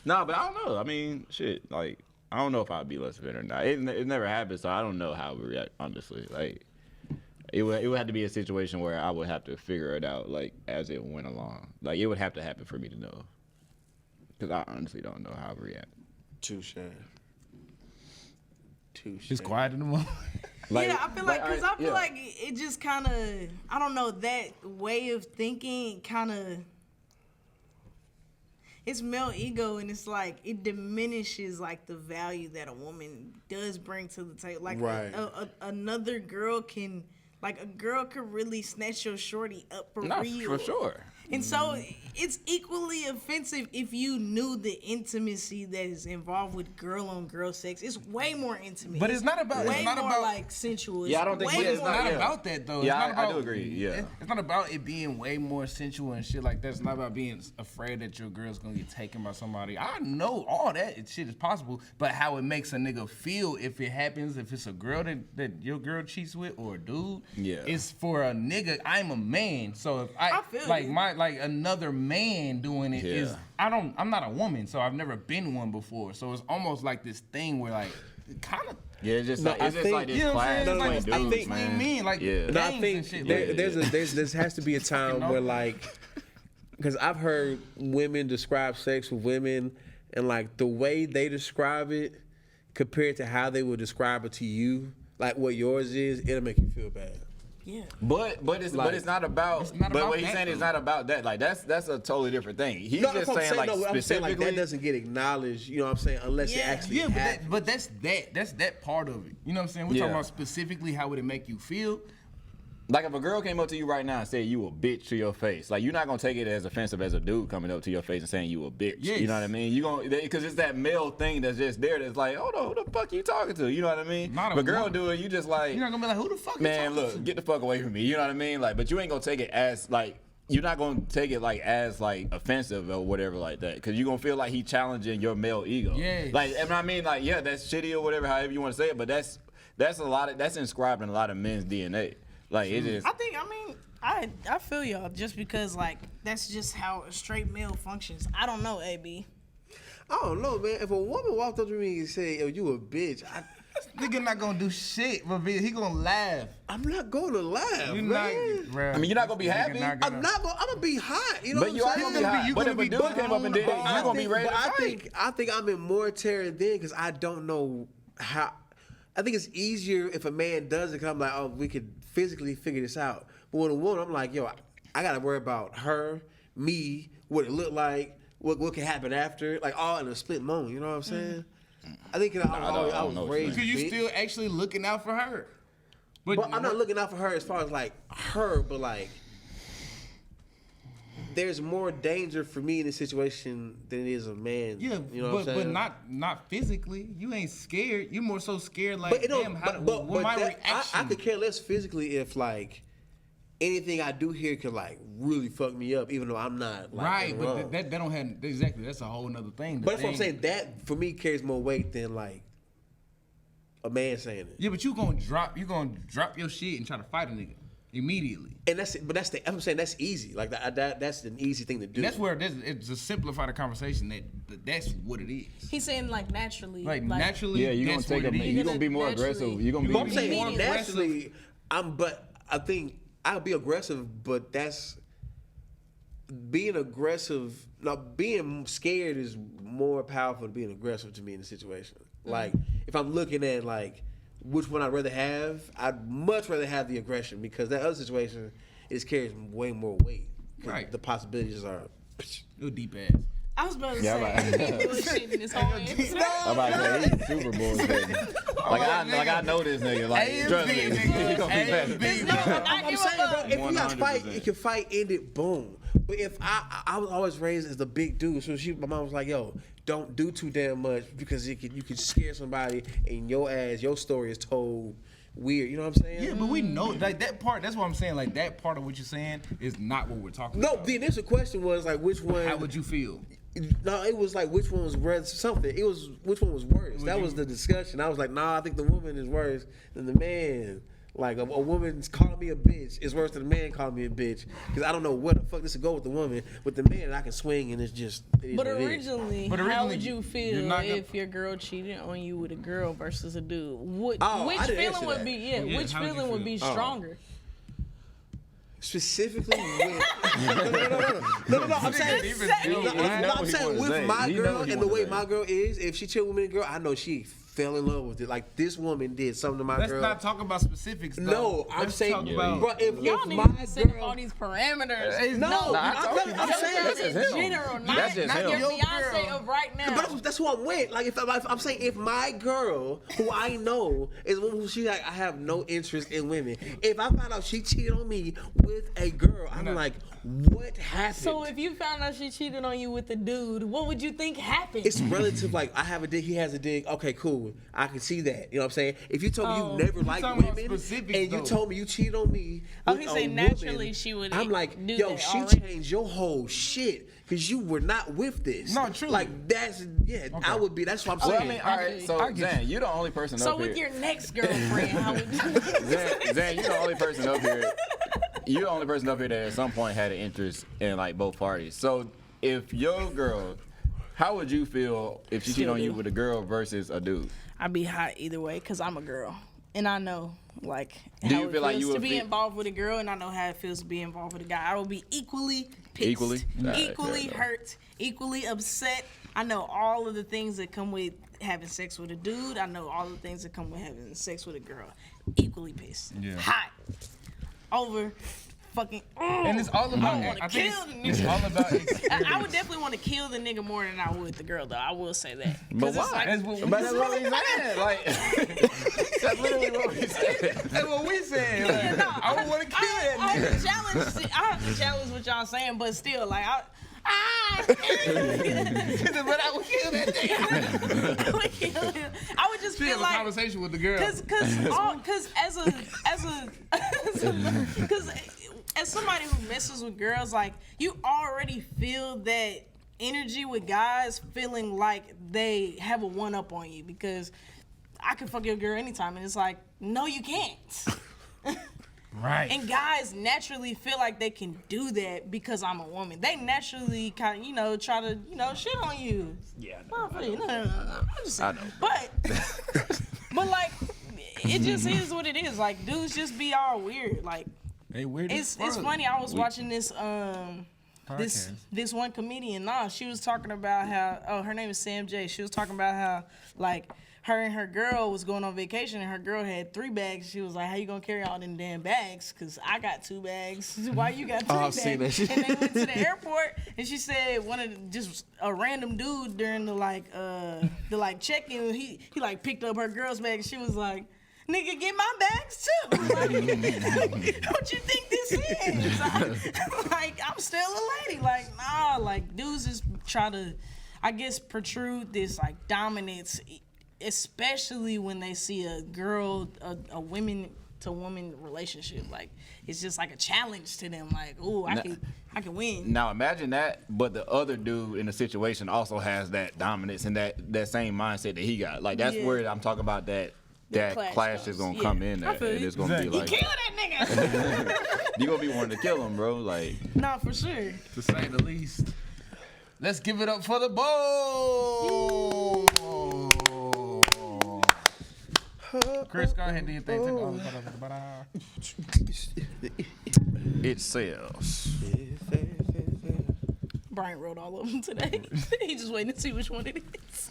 Nah, but I don't know. I mean, shit. Like, I don't know if I'd be less offended or not. It never happened, so I don't know how I would react, honestly. Like, it would have to be a situation where I would have to figure it out, like, as it went along. Like, it would have to happen for me to know. Because I honestly don't know how I would react. Touche. It's quiet in the moment. Like, yeah, I feel like, because I feel like it just kind of, I don't know, that way of thinking kind of, it's male ego, and it's like, it diminishes, like, the value that a woman does bring to the table. Like, another girl can, like, a girl could really snatch your shorty up for real. For sure. And so it's equally offensive if you knew the intimacy that is involved with girl-on-girl sex. It's way more intimate. But it's not about like sensual. Yeah, I don't think it's not about that though. Yeah, it's not I do agree. Yeah, it's not about it being way more sensual and shit like that. It's not about being afraid that your girl's gonna get taken by somebody. I know all that shit is possible, but how it makes a nigga feel if it happens, if it's a girl that your girl cheats with or a dude, it's for a nigga. I'm a man, so if I feel like another man doing it is I'm not a woman, so I've never been one before. So it's almost like this thing where like kind of it's just like this class between dudes, man. Like I think there has to be a time where like, because I've heard women describe sex with women, and like the way they describe it compared to how they would describe it to you, like what yours is, it'll make you feel bad. Yeah. But it's not about. But what he's saying is not about that. Like that's a totally different thing. He's just saying like specifically. I'm saying like that doesn't get acknowledged. You know what I'm saying? Unless it actually happens. But that's that part of it. You know what I'm saying? We're talking about specifically how would it make you feel. Like if a girl came up to you right now and said you a bitch to your face, like you're not gonna take it as offensive as a dude coming up to your face and saying you a bitch. Yes. You know what I mean? You gonna because it's that male thing that's just there. That's like, hold on, who the fuck you talking to? You know what I mean? But girl do it, you just like you're not gonna be like, who the fuck? Man, look, get the fuck away from me. You know what I mean? Like, but you ain't gonna take it as like. You're not gonna take it like as like offensive or whatever like that, because you're gonna feel like he challenging your male ego. Yeah. Like, and I mean, like, yeah, that's shitty or whatever, however you want to say it, but that's a lot of that's inscribed in a lot of men's DNA. Like it is. I feel y'all just because like that's just how a straight male functions. I don't know, AB. I don't know, man. If a woman walked up to me and said, "Yo, you a bitch," nigga not gonna do shit, but he gonna laugh. I'm not gonna laugh, man. I mean, you're not gonna be happy. I'm gonna be hot. You know but what I'm saying? But you are gonna be hot. But if a dude came up and did it, you're gonna be ready to fight. I think I'm in more terror then because I don't know how. I think it's easier if a man does it because I'm like, oh, we could physically figure this out. But with a woman, I'm like, yo, I gotta worry about her, me, what it look like, what can happen after, like all in a split moment. You know what I'm saying? I think I was raised. Because you still actually looking out for her. But I'm not looking out for her as far as like her, but like there's more danger for me in this situation than it is a man. Yeah, you know what I'm saying? But not physically. You ain't scared. You more so scared like, damn, what my reaction? I could care less physically if like anything I do here could like really fuck me up, even though I'm not like right. But that don't have exactly. That's a whole nother thing. But that's what I'm saying. That for me carries more weight than like a man saying it. Yeah, but you gonna drop your shit and try to fight a nigga immediately. And I'm saying that's easy. Like that's an easy thing to do. And that's where it's to simplify the conversation. That's what it is. He's saying like naturally. Like naturally. Yeah, you're gonna take a. You're gonna be more aggressive. You're gonna be. I'm saying naturally. But I think I'll be aggressive. But that's being aggressive. Now being scared is more powerful than being aggressive to me in the situation. Like if I'm looking at like which one I'd rather have, I'd much rather have the aggression because that other situation carries way more weight. Right. The possibilities are real deep ass. I was about to Yeah, say, he bullshitting his whole answer. I'm about to say he's super bullshitting. Like I know this nigga. Like trust me, he gonna be better. I'm saying, bro, if you got 100%. fight, you can fight, end it, boom. But if I was always raised as the big dude, so my mom was like, yo, don't do too damn much because you can scare somebody and your story is told weird. You know what I'm saying? Yeah, but we know like that part. That's what I'm saying. Like that part of what you're saying is not what we're talking No, about. the initial question was like, which one? How would you feel? No, it was like which one was worse. Something. It was which one was worse. That was the discussion. I was like, nah, I think the woman is worse than the man. Like a woman's calling me a bitch is worse than a man calling me a bitch because I don't know where the fuck this would go with the woman. With the man, I can swing and it's just. It is But what it is. originally, how would you feel if your girl cheated on you with a girl versus a dude? Which feeling would be? Which feeling would be stronger? Specifically with no, I'm saying with my girl and the way my girl is, if she chill with me and girl, I know she fell in love with it. Like this woman did something to my girl. Let's not talk about specifics. Though. No, I'm saying, bro, if my girl, all these parameters. I'm saying that's in general, not your Beyonce of right now. But that's who I'm with. Like if I'm saying if my girl, who I know is one who she like, I have no interest in women. If I find out she cheated on me with a girl, I'm like, what happened? So if you found out she cheated on you with a dude, what would you think happened? It's relative. Like I have a dick, he has a dick. Okay, cool. I can see that. You know what I'm saying? If you told me you never liked women and you told me you cheated on me with he a said naturally woman, she would. I'm like, do yo, that she already. changed your whole shit because you were not with this. No, truly. Like that's I would be. That's what I'm saying. Well, I mean, all right. So Zan, you're the only person So up here. with your next girlfriend, how would you? Zan, you're the only person up here. You're the only person up here that at some point had an interest in like both parties. So if your girl, how would you feel if she cheated on you with a girl versus a dude? I'd be hot either way because I'm a girl and I know like Do how you it feel like feels you to would be feel- involved with a girl, and I know how it feels to be involved with a guy. I would be equally pissed, Equally? Alright, equally fair enough. hurt, equally upset. I know all of the things that come with having sex with a dude. I know all the things that come with having sex with a girl. Equally pissed, hot, over. Fucking, and it's all about. I think it's all about. I would definitely want to kill the nigga more than I would the girl, though. I will say that. But why? Like, That's what we But that's what we saying. Like that's literally what we said. That's what we saying. Like, no, I would want to kill that I nigga. have to challenge what y'all saying, but still, like, But I would kill that nigga. I would kill him. I would just Still feel a like, conversation with the girl. because as somebody who messes with girls, like, you already feel that energy with guys feeling like they have a one up on you because I can fuck your girl anytime, and it's like, no, you can't. Right. And guys naturally feel like they can do that because I'm a woman. They naturally kind of, try to, shit on you. Yeah, No. I'm just saying. I know. But like, it just is what it is. Like, dudes just be all weird. Like, They weird. it's funny. I was watching this one comedian. She was talking about how her name is Sam J. She was talking about how like her and her girl was going on vacation and her girl had 3 bags. She was like, "How you gonna carry all them damn bags? Cause I got 2 bags. Why you got 3 I've bags?" seen that shit. And they went to the airport and she said just a random dude during the check-in. He like picked up her girl's bag. And she was like, "Nigga, get my bags too." Like, what you think this is? I'm still a lady. Like, nah, like dudes just try to, I guess, protrude this like dominance, especially when they see a girl, a women to woman relationship. Like, it's just like a challenge to them. Like, ooh, I can win. Now imagine that, but the other dude in the situation also has that dominance and that same mindset that he got. Like that's where I'm talking about that clash is gonna come in there, and it's gonna be like, kill that nigga. you gonna be wanting to kill him, bro. Like, Nah, for sure. To say the least. Let's give it up for the bowl. Chris, go ahead and do your thing. it sells. Brian wrote all of them today. He just waiting to see which one it is.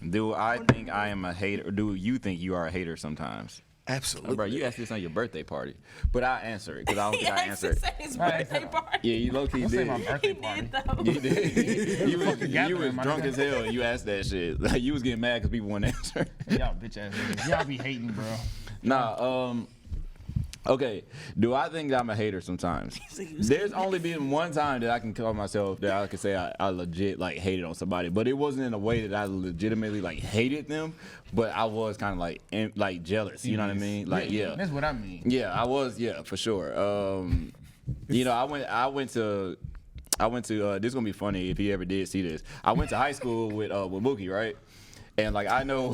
Do I think I am a hater? Or do you think you are a hater sometimes? Absolutely. Bro, you asked this on your birthday party, but I answer it because I don't think I answer it. His birthday party. Yeah, you low key Don't say did. my birthday He party. did though. You did. gathering. You was my drunk nigga. as hell and you asked that shit. Like, you was getting mad because people wouldn't answer. Y'all bitch ass niggas. Y'all be hating, bro. Nah, okay. Do I think I'm a hater sometimes? There's only been one time that I can call myself that I could say I legit like hated on somebody, but it wasn't in a way that I legitimately like hated them, but I was kind of like jealous. You know what I mean? Like, yeah. That's what I mean. Yeah, I was. Yeah, for sure. You know, I went to. This is gonna be funny if he ever did see this. I went to high school with MiLK, right? And like I know,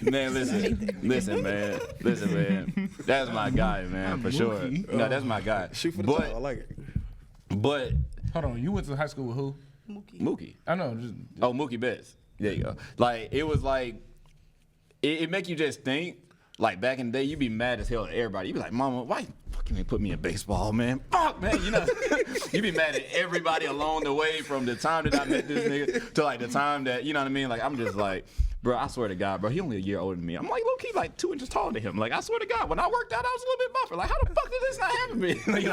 man. Listen, man. That's my guy, man, for sure. No, that's my guy. Shoot for the top. I like it. But Hold on, you went to high school with who? MiLK. I know. Just, MiLK Best. There you go. Like it was like it make you just think. Like back in the day, you'd be mad as hell at everybody. You'd be like, "Mama, why you fucking ain't put me in baseball, man? Fuck, man." You know, you'd be mad at everybody along the way from the time that I met this nigga to like the time that, you know what I mean? Like I'm just like, bro, I swear to God, bro, he only a year older than me. I'm like low key like 2 inches taller than him. Like I swear to God, when I worked out, I was a little bit buffer. Like how the fuck did this not happen to me? You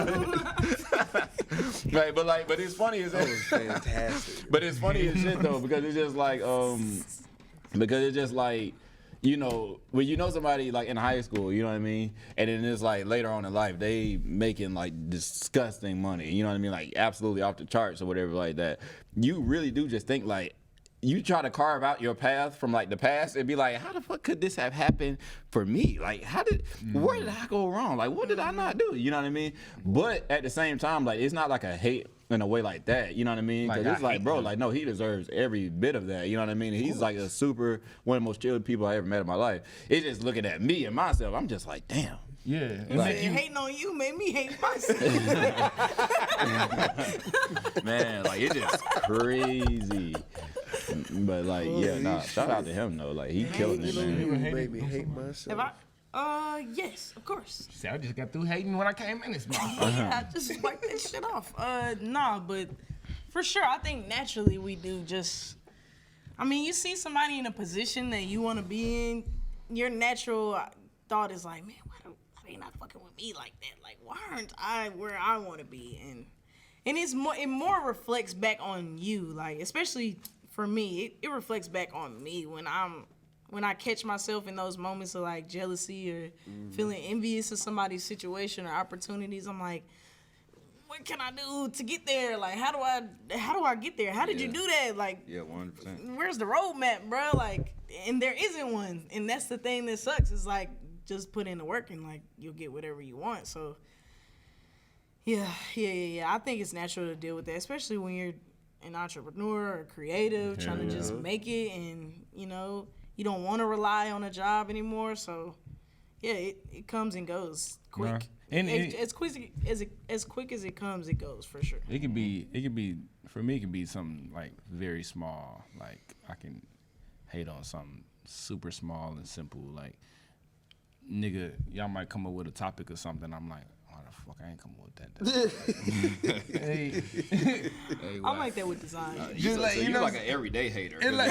know? Right, but it's funny as hell. That was fantastic. But it's funny as shit though because it's just like. You know, when you know somebody like in high school, you know what I mean? And then it's like later on in life, they making like disgusting money, you know what I mean? Like absolutely off the charts or whatever like that. You really do just think like, you try to carve out your path from like the past and be like, how the fuck could this have happened for me? Like, where did I go wrong? Like, what did I not do? You know what I mean? But at the same time, like, it's not like a hate in a way like that. You know what I mean? Because it's like, bro, like, no, he deserves every bit of that. You know what I mean? He's like one of the most chill people I ever met in my life. It's just looking at me and myself. I'm just like, damn. yeah. Like, hating on you made me hate myself. Man, like, it's just crazy. But like, shout out to him though. Like he killing it, man. You made me hate myself. Yes, of course. See, I just got through hating when I came in this motherfucker. Yeah, I just wipe that shit off. Nah, but for sure, I think naturally we do just. I mean, you see somebody in a position that you want to be in, your natural thought is like, man, why they not fucking with me like that? Like, why aren't I where I want to be? And it more reflects back on you, like especially for me, it reflects back on me when I catch myself in those moments of like jealousy or feeling envious of somebody's situation or opportunities. I'm like, what can I do to get there? Like, how do I get there? How did you do that? Like, 100%. where's the roadmap, bro? Like, and there isn't one. And that's the thing that sucks. Is like, just put in the work and like you'll get whatever you want. So, yeah. I think it's natural to deal with that, especially when you're an entrepreneur or creative, trying to just make it, and you know you don't want to rely on a job anymore. So yeah, it comes and goes quick. And as quick as it comes, it goes for sure. It could be for me. It could be something like very small. Like I can hate on something super small and simple. Like nigga, y'all might come up with a topic or something. I'm like, why the fuck I ain't come up with that? Hey, I'm like that with design. You're like an everyday hater. It's like,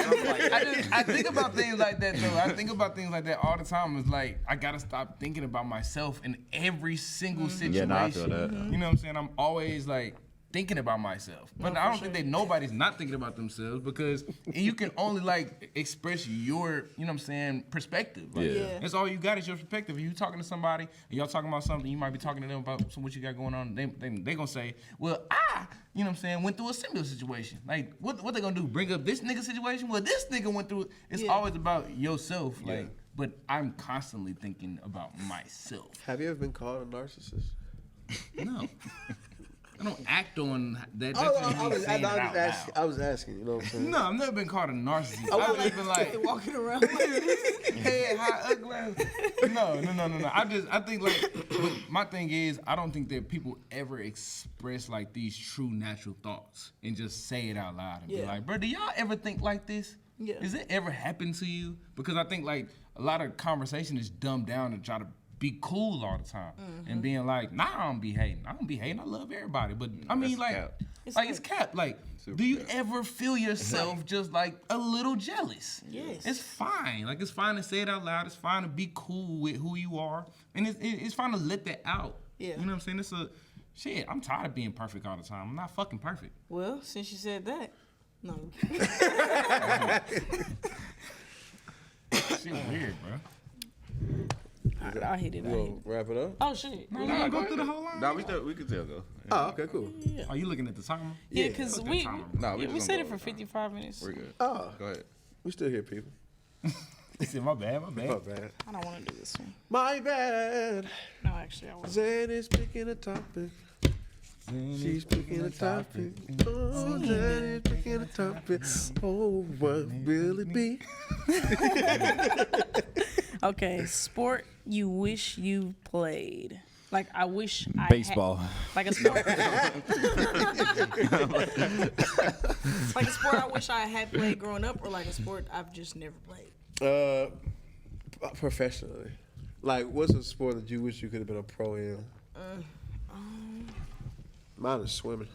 I think about things like that though. I think about things like that all the time. It's like I gotta stop thinking about myself in every single situation. Yeah, no, I feel that. You know what I'm saying? I'm always like thinking about myself, but I don't think that nobody's not thinking about themselves because you can only like express your, you know what I'm saying, perspective. Like, that's all you got is your perspective. If you talking to somebody and y'all talking about something, you might be talking to them about what you got going on. They gonna say, well, you know what I'm saying, went through a similar situation. Like, what they gonna do? Bring up this nigga situation? Well, this nigga went through it. It's always about yourself. Like, but I'm constantly thinking about myself. Have you ever been called a narcissist? No. I don't act on that. I was asking, you know what I'm saying? No, I've never been called a narcissist. I've just been like walking around like this. head high, ugly. No. I think like, but my thing is, I don't think that people ever express like these true natural thoughts and just say it out loud and be like, bro, do y'all ever think like this? Yeah. Has it ever happened to you? Because I think like a lot of conversation is dumbed down to try to be cool all the time and being like, nah, I don't be hating. I love everybody. But I mean, like, it's cap. Like, do you ever feel yourself just like a little jealous? Yes. It's fine. Like, it's fine to say it out loud. It's fine to be cool with who you are. And it's fine to let that out. Yeah. You know what I'm saying? Shit, I'm tired of being perfect all the time. I'm not fucking perfect. Well, since you said that, No. Shit weird, bro. I hit it. You gonna wrap it up? Oh shit. Nah, go through the whole line. Nah, we can still go. Oh, okay, cool. Are you looking at the timer? Yeah, because Fuck that we timer. Nah, we just said gonna it go for 55 minutes. We're good. Oh, Go ahead. we still here, people. He said, my bad. My bad. I don't want to do this one. My bad. No, actually, I was. Zen is picking a topic. She's picking a topic. Oh, Zen is picking a topic. Oh, what will it be? Okay, sport you wish you played. Like I wish I Baseball. like a sport. Like a sport I wish I had played growing up, or like a sport I've just never played. Professionally. Like, what's a sport that you wish you could have been a pro in? Mine is swimming.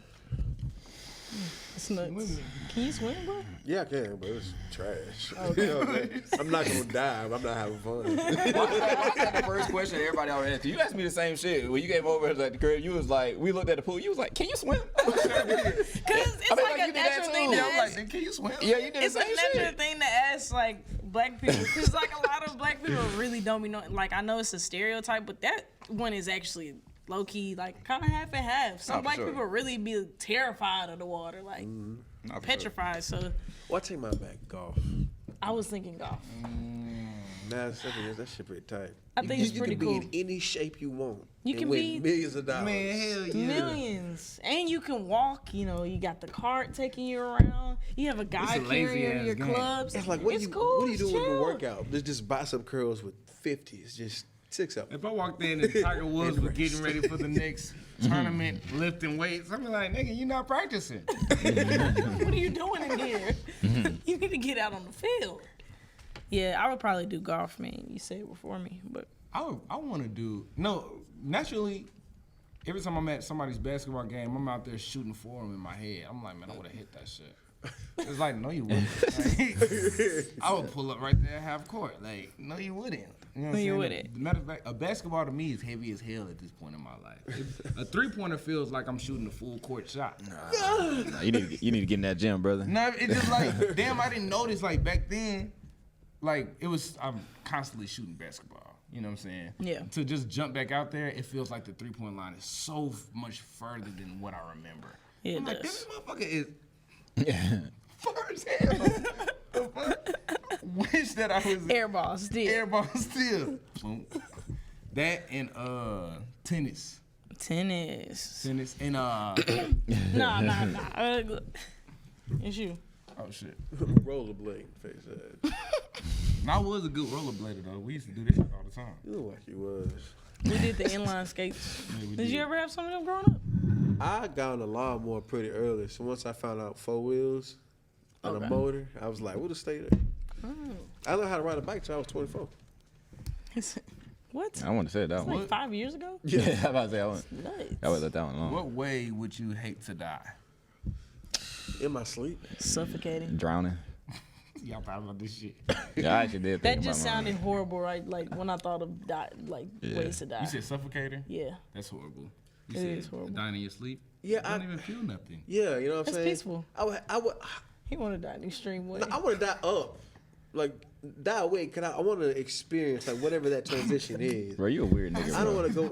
It's nuts. Can you swim, bro? Yeah, I can, but it's trash. You know what I'm saying? I'm not gonna dive. I'm not having fun. That's the first question everybody always asks. You asked me the same shit. When you came over at the crib, you was like, we looked at the pool, you was like, can you swim? Because it's I mean, like you a did that natural too. thing to Yeah, I'm ask. Like, can you swim? Yeah, you did It's the a same natural shit. thing to ask like black people, because like a lot of black people really don't be knowing. Like I know it's a stereotype, but that one is actually low key, like kind of half and half. Some for black sure. people really be terrified of the water, like Nah, for petrified. So Well, I take my back. Golf. I was thinking golf. Nah, that shit pretty tight. I think it's you pretty can cool. be in any shape you want. You and can win be- millions of dollars. Man, hell yeah. Millions, and you can walk. You know, you got the cart taking you around. You have a guy a lazy carrying ass your game. clubs. It's like, what it's do you cool. what do you it's do in the chill. workout? Just bicep curls with 50s, just 6 up. If I walked in and Tiger Woods was getting ready for the next tournament, lifting weights, I'm like, nigga, you not practicing. What are you doing in here? You need to get out on the field. Yeah, I would probably do golf, man. You said it before me, but I want to do, naturally, every time I'm at somebody's basketball game, I'm out there shooting for them in my head. I'm like, man, I would have hit that shit. It's like, no, you wouldn't. Like, I would pull up right there at half court. Like, no, you wouldn't. You know what I'm saying? wouldn't. Matter of fact, a basketball to me is heavy as hell at this point in my life. A 3-pointer feels like I'm shooting a full court shot. Nah, you need to get in that gym, brother. No, it's just like, damn, I didn't notice, like, back then, like, I'm constantly shooting basketball. You know what I'm saying? Yeah. To just jump back out there, it feels like the 3-point line is so much further than what I remember. Yeah, it I'm like, does. this motherfucker is Yeah. far as hell. The fuck? Wish that I was airball still. airball still. Boom. That and tennis. Tennis. And Nah. It's you. oh shit. Rollerblade, face ass. I was a good rollerblader though. We used to do that shit all the time. You look like you was. We did the inline skates. Yeah, we Did you did. ever have some of them growing up? I got on the lawnmower pretty early, so once I found out 4 wheels and Okay. a motor, I was like, we'll just stay there. I learned how to ride a bike till I was 24. What? I want to say that one. Like 5 years ago? Yeah, I'm about to say I Nuts. would let that one alone. What way would you hate to die? In my sleep. Suffocating. Drowning. Y'all thought about this shit. Yeah, I actually did. That think just about sounded horrible, right? Like when I thought of ways to die. You said suffocator? Yeah. That's horrible. It You said is horrible. dying in your sleep? Yeah, You don't even feel nothing. Yeah, you know what I'm That's saying? peaceful. I would, He want to die in an extreme way. I want to die up. Like, die away, because I want to experience, like, whatever that transition is. Bro, you a weird nigga, bro. I don't want to go.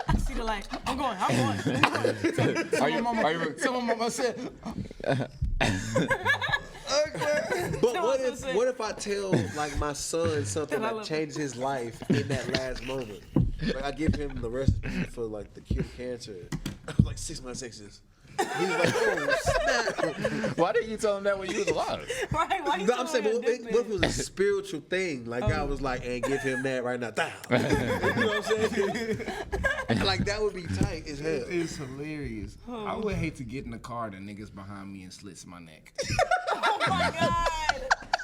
I see the light. I'm going. Are you, Someone mama said, But what if I tell, like, my son something I that love changes his life in that last moment? Like, I give him the recipe for, like, the cure cancer. Like 6 months exes. He's like, oh, snap. Why didn't you tell him that when you was alive? Right? Why you No, I'm saying, telling but me a what dick if it was a spiritual thing? Like, God was like, and give him that right now. Down. You know what I'm saying? Like, that would be tight as hell. it's hilarious. I would hate to get in the car and the niggas behind me and slits my neck. Oh my God.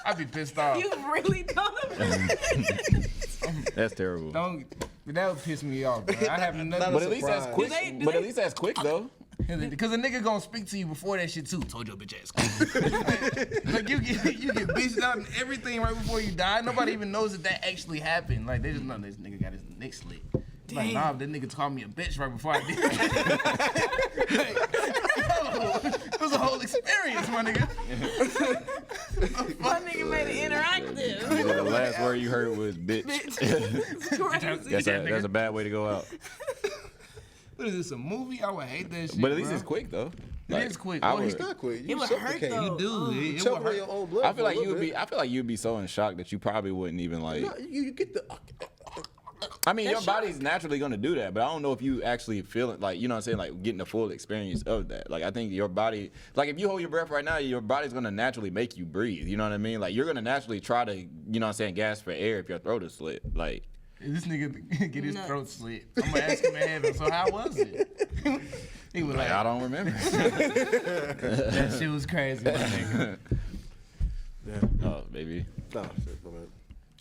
I'd be pissed off. You really thought of it? That's terrible. That would piss me off, bro. I have nothing. Not But a at least that's surprise. quick. Do they- But at least that's quick though. Because a nigga gonna speak to you before that shit too. Told your bitch ass. Like you get bitched out and everything right before you die. Nobody even knows that actually happened. Like they just know this nigga got his neck slit. Like nah, that nigga called me a bitch right before I did. It was a whole experience, my nigga. My nigga made it interactive. Yeah, the last word you heard was bitch. It's crazy. That's a bad way to go out. What is this, a movie? I would hate that shit. But at least bro. it's quick though. It is quick. I Oh, would- he's It's not quick. You It would hurt, suffocate. though. You do. It Choke would away hurt. your own blood. I feel like for a you would little be. I feel like you'd be so in shock that you probably wouldn't even like. bit. No, you get the. I mean, your That's body's naturally gonna do that, but I don't know if you actually feel it. Like, you know what I'm saying? Like getting the full experience of that. Like, I think your body. Like, if you hold your breath right now, your body's gonna naturally make you breathe. You know what I mean? Like, you're gonna naturally try to, you know what I'm saying, gasp for air if your throat is slit. Like. This nigga get his Nuts. throat slit. I'm gonna ask him in heaven. So how was it? He was like, I don't remember. that shit was crazy, my nigga. Oh, baby. Nah, shit, my man.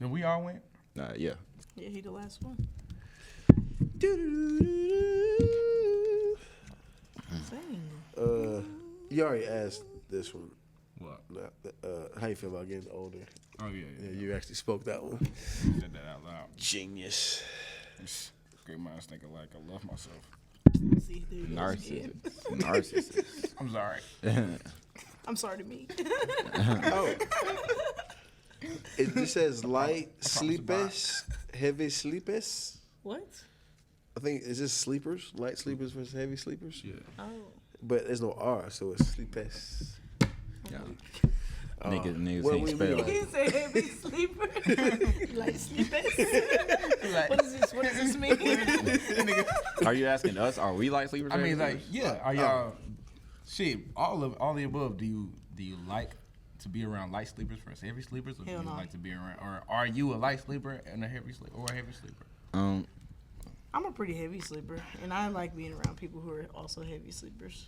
And we all went. Nah, yeah. Yeah, he the last one. Sing. You already asked this one. What? How you feel about getting older? Oh yeah, Yeah, you actually spoke that one. Said that out loud. Genius. Great minds think alike. I love myself. See, there he goes Narcissist. again. Narcissist. I'm sorry. I'm sorry to me. Oh. It just says light sleepers, heavy sleepers. What? I think it's just sleepers, light sleepers versus heavy sleepers. Yeah. Oh. But there's no R, so it's sleepers. Yeah. Niggas what ain't we spell mean? He it. said heavy sleeper. Like sleepers. Like, What is this? What does this mean? Are you asking us? Are we light sleepers? I or mean, heavy like, sleepers? yeah. Are y'all shit? All the above. Do you like to be around light sleepers versus heavy sleepers, or Hell do you no. like to be around, or are you a light sleeper and a heavy sleeper, or a heavy sleeper? I'm a pretty heavy sleeper, and I like being around people who are also heavy sleepers.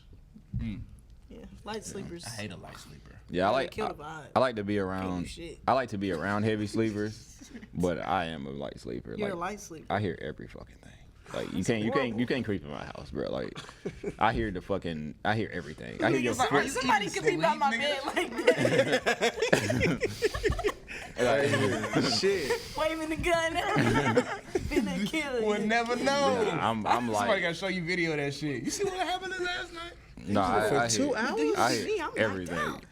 Yeah, light sleepers. I hate a light sleeper. Yeah, I They like. kill the vibe. I like to be Can't around. do shit. I like to be around heavy sleepers, but I am a light sleeper. You're like, a light sleeper. I hear every fucking thing. Like you can't creep in my house, bro. Like I hear everything. I hear your Like, foot. you Somebody even could be by sleep, my nigga? bed like that, Shit. waving the gun. Finna kill Would you. never know. I'm Somebody like, gotta show you video of that shit. You see what happened last night? no, I For 2 hear, hours? Do you I see me? hear I'm knocked everything. out.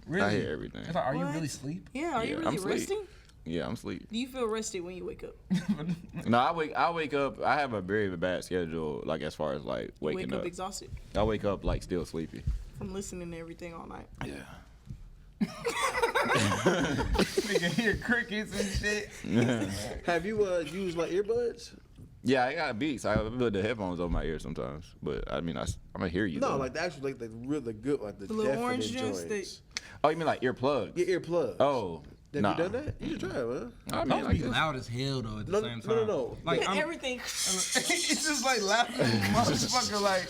Really? I hear everything. It's like, are you What? really asleep? Yeah, are you Yeah, really I'm asleep. resting? Yeah, I'm asleep. Do you feel rested when you wake up? No, I wake up. I have a very bad schedule. Like as far as like You waking wake up up. exhausted I wake up like still sleepy. from listening to everything all night. Yeah. Nigga hear crickets and shit. Have you used like earbuds? Yeah, I got beats. I put the headphones on my ears sometimes, but I mean, I'm gonna hear you. No, though. like the actual, like the really good, like the The little definite orange joints joints. Oh, you mean like earplugs? Your earplugs. Oh, Have nah. you done that? You should try it, man. I mean, Those I be guess. loud as hell though at the No, same no, time. no. Like Everything. it's just like loud as a motherfucker. Like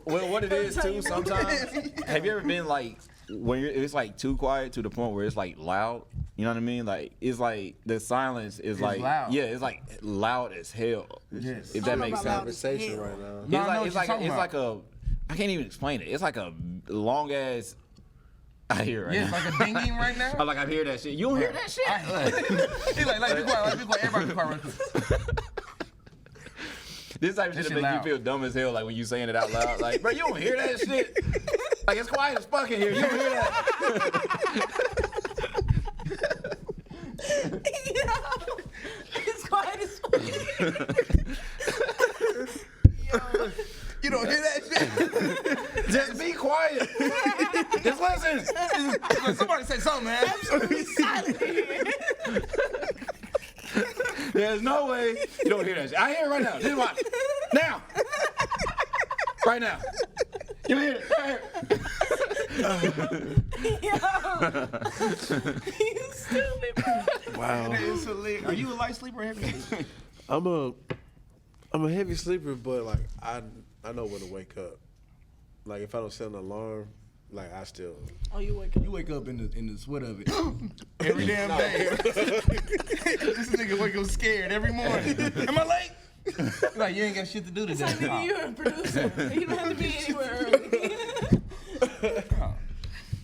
Well, what it is Every too. time you Sometimes, have you ever been like when it's like too quiet to the point where it's like loud? You know what I mean? Like it's like the silence is like loud. yeah, it's like loud as hell. Yes. If I that don't know makes about loud sense. as Conversation hell. right now. No, I know It's what like you're talking it's about. like a I can't even explain it. It's like a long ass. I hear it right yeah, it's now. like a dinging right now. I'm like I hear that shit. You don't hear that shit? He's like be quiet, be quiet, everybody be quiet real quick. This type of That shit shit make loud. you feel dumb as hell, like when you saying it out loud. Like, bro, you don't hear that shit. Like it's quiet as fuck in here. You don't hear that. It's quiet as fuck. You don't hear that shit? Just be quiet. Just listen. Like, somebody say something, man. Absolutely silent in here. There's no way you don't hear that shit. I hear it right now. Just watch. Now. Right now. You hear it. Right here. You stupid, bro. Wow. It's hilarious. Are you a light sleeper or heavy sleeper? I'm a heavy sleeper, but like I know when to wake up. Like if I don't set an alarm, like I still. Oh, you wake up. You wake up in the sweat of it every damn day. This nigga wake up scared every morning. Am I late? Like you ain't got shit to do It's today. like, nigga, you're a producer. You don't have to be anywhere early.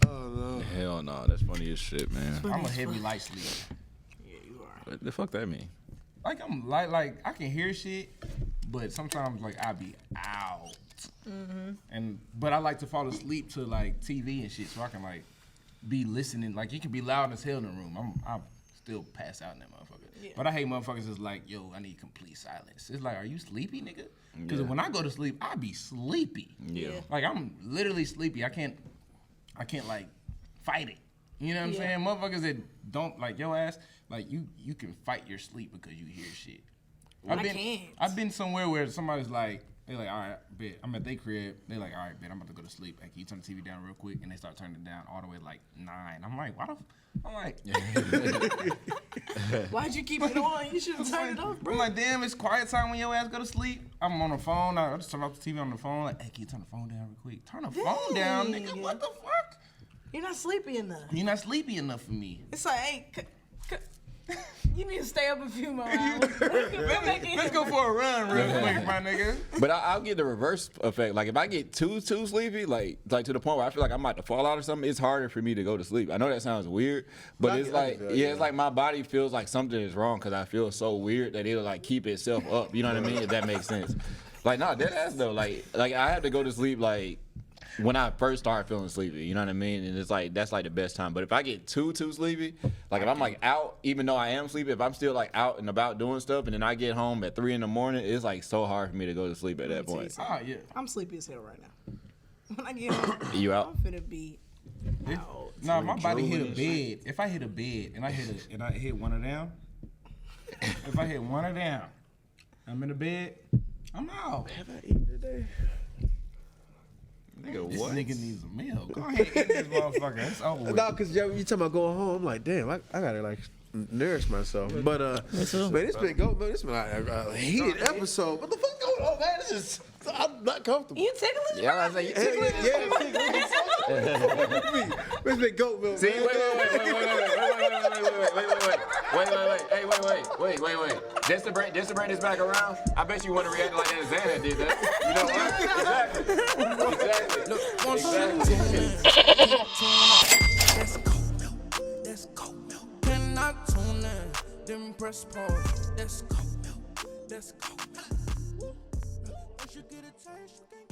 Oh no. Hell no. That's funny as shit, man. I'm a heavy light sleeper. Yeah, you are. What the fuck that mean? Like I'm like I can hear shit, but sometimes like I be out. But I like to fall asleep to like TV and shit, so I can like be listening. Like it can be loud as hell in the room. I'm still pass out in that motherfucker. Yeah. But I hate motherfuckers that's like, yo, I need complete silence. It's like, are you sleepy, nigga? Because when I go to sleep, I be sleepy. Yeah. Like I'm literally sleepy. I can't like fight it. You know what I'm saying? Motherfuckers that don't like your ass, like you can fight your sleep because you hear shit. I've been somewhere where somebody's like, they're like, all right, bet. I'm at their crib. They're like, all right, bet. I'm about to go to sleep. Like, can you turn the TV down real quick? And they start turning it down all the way like 9. I'm like, why the? I'm like, why'd you keep it on? You should have turned it off, bro. I'm like, damn, it's quiet time when your ass go to sleep. I'm on the phone. I just turn off the TV on the phone. Like, hey, can you turn the phone down real quick? Turn the phone down, nigga. What the fuck? You're not sleepy enough. You're not sleepy enough for me. It's like, hey, you need to stay up a few more hours. Let's go for a run real quick, my nigga. But I'll get the reverse effect. Like if I get too sleepy, like to the point where I feel like I'm about to fall out or something, it's harder for me to go to sleep. I know that sounds weird, but it's like it's like my body feels like something is wrong because I feel so weird that it'll like keep itself up. You know what I mean? If that makes sense. Like nah, dead ass though. Like I have to go to sleep like when I first start feeling sleepy, you know what I mean? And it's like, that's like the best time. But if I get too sleepy, like if I'm like out, even though I am sleepy, if I'm still like out and about doing stuff and then I get home at 3 a.m, it's like so hard for me to go to sleep at that point. Oh, yeah. I'm sleepy as hell right now. When I get home, you out? I'm finna be out. No, my body hit a bed. If I hit a bed and I hit one of them, if I hit one of them, I'm in the bed, I'm out. Have I eaten today? Nigga, This what? nigga needs a meal. Go ahead, eat this motherfucker. It's over with. No, because you talking about going home. I'm like, damn, I gotta like nourish myself. But man, it's been a heated episode. What the fuck going on, man? This is I'm not comfortable. You tickling? Yeah, I say you tickling. It's been goat milk. See, wait. Hey, wait. Just to bring this back around, I bet you want to react like that Xana did that. You know what? Exactly. Let's go milk. Cannot tune in, then press pause. Let's go milk. Let's go milk. Once you get a taste, you can't